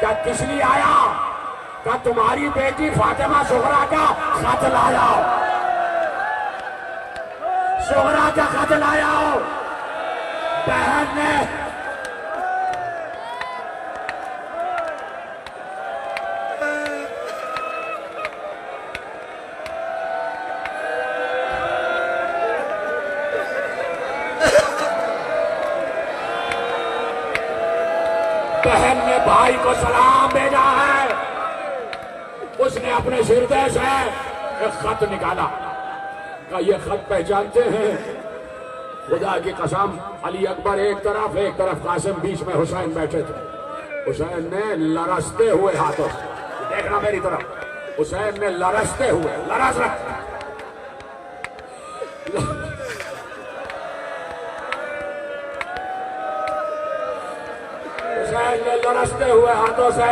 کیا کس لیے آیا؟ کہ تمہاری بیٹی فاطمہ زہرا کا خط لایا ہو، زہرا کا خط لایا ہو۔ بہن نے بھائی کو سلام بھیجا ہے۔ اس نے اپنے سردے سے ایک خط نکالا کہ یہ خط پہچانتے ہیں؟ خدا کی قسم، علی اکبر ایک طرف قاسم بیچ میں حسین بیٹھے تھے۔ حسین نے لرزتے ہوئے ہاتھوں سے، دیکھنا میری طرف، حسین نے لرزتے ہوئے لرزتے ہوئے ہاتھوں سے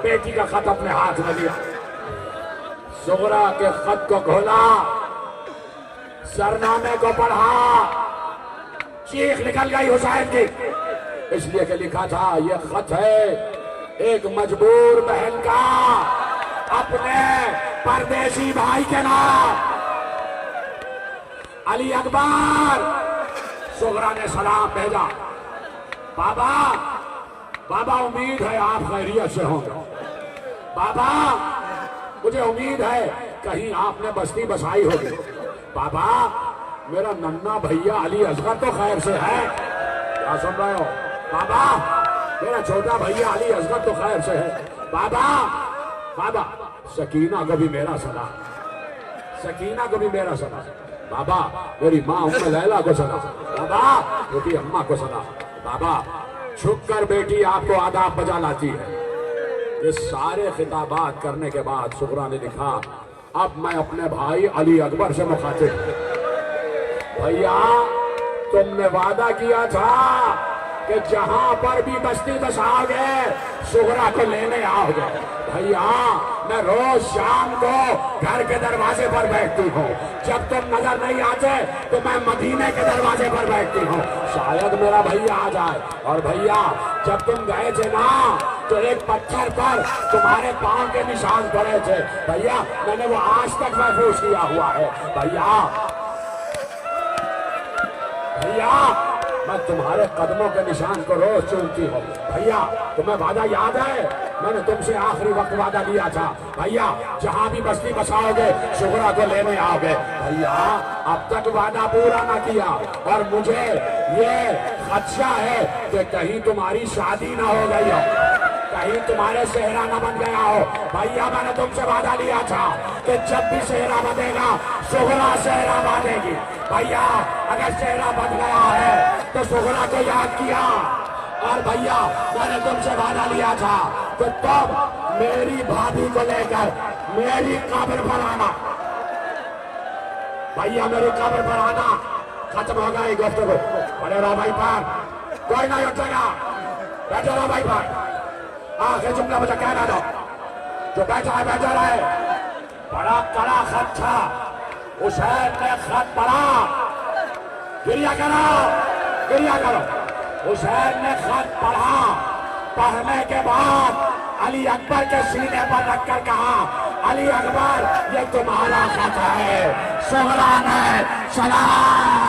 بیٹی کا خط اپنے ہاتھ میں لیا، زہرا کے خط کو کھولا، سرنامے کو پڑھا، چیخ نکل گئی حسین کی، اس لیے کہ لکھا تھا یہ خط ہے ایک مجبور بہن کا اپنے پردیسی بھائی کے نام۔ علی اکبر، زہرا نے سلام بھیجا، بابا امید ہے آپ خیریت سے ہوں گے، بابا مجھے امید ہے کہیں آپ نے بستی بسائی ہوگی، بابا میرا ننا بھیا علی اصغر تو خیر سے ہے، کیا سن رہے ہو؟ بابا میرا چھوٹا بھیا علی اصغر تو خیر سے ہے، بابا سکینہ کو بھی میرا سلام، سکینہ کو بھی میرا سلام، بابا میری ماں ام لیلہ کو سلام، بابا بیٹی اماں کو سلام، بابا چھپ کر بیٹی آپ کو آداب بجا لاتی ہے۔ یہ سارے خطابات کرنے کے بعد زہرا نے لکھا اب میں اپنے بھائی علی اکبر سے مخاطب ہوں، بھیا تم نے وعدہ کیا تھا کہ جہاں پر بھی بستی بساؤ گے زہرا کو لینے آؤ گے، بھیا میں روز شام کو گھر کے دروازے پر بیٹھتی ہوں، جب تم نظر نہیں آتے تو میں مدینے کے دروازے پر بیٹھتی ہوں، شاید میرا بھیا آ جائے۔ اور بھیا جب تم گئے تھے نا تو ایک پتھر پر تمہارے پاؤں کے نشان پڑے تھے، بھیا میں نے وہ آج تک محفوظ کیا ہوا ہے، بھیا میں تمہارے قدموں کے نشان کو روز چومتی ہوں، بھیا تمہیں وعدہ یاد ہے؟ میں نے تم سے آخری وقت وعدہ لیا تھا، بھیا جہاں بھی بستی بساؤ گے زہرا کو لینے آؤ گے، بھیا اب تک وعدہ پورا نہ کیا، اور مجھے یہ خدشہ ہے کہ کہیں تمہاری شادی نہ ہو گئی ہو، کہیں تمہارے صحرا نہ بن گیا ہو، بھیا میں نے تم سے وعدہ لیا تھا کہ جب بھی صحرا بنے گا زہرا صحرا باندھے گی، بھیا اگر صحرا بن گیا ہے تو زہرا کو یاد کیا، اور بھیا میں نے تم سے وعدہ لیا تھا کہ تم میری بھابھی کو لے کر میری قبر پر آنا، بھیا میری قبر پر آنا۔ ختم ہو گئی گفتگو، بڑے رہو بھائی پر، کوئی نہیں اٹھے گا، بیٹھے رہو بھائی پر، آخر جملہ مجھے کہنا دو، جو بیٹھا ہے بیٹھا رہے۔ بڑا کڑا خط تھا، حسین نے خط پڑھا، گریہ کرو، حسین نے خط پڑھا، پڑھنے کے بعد علی اکبر کے سینے پر رکھ کر کہا علی اکبر یہ تمہارا خط ہے، زہرا نے سلام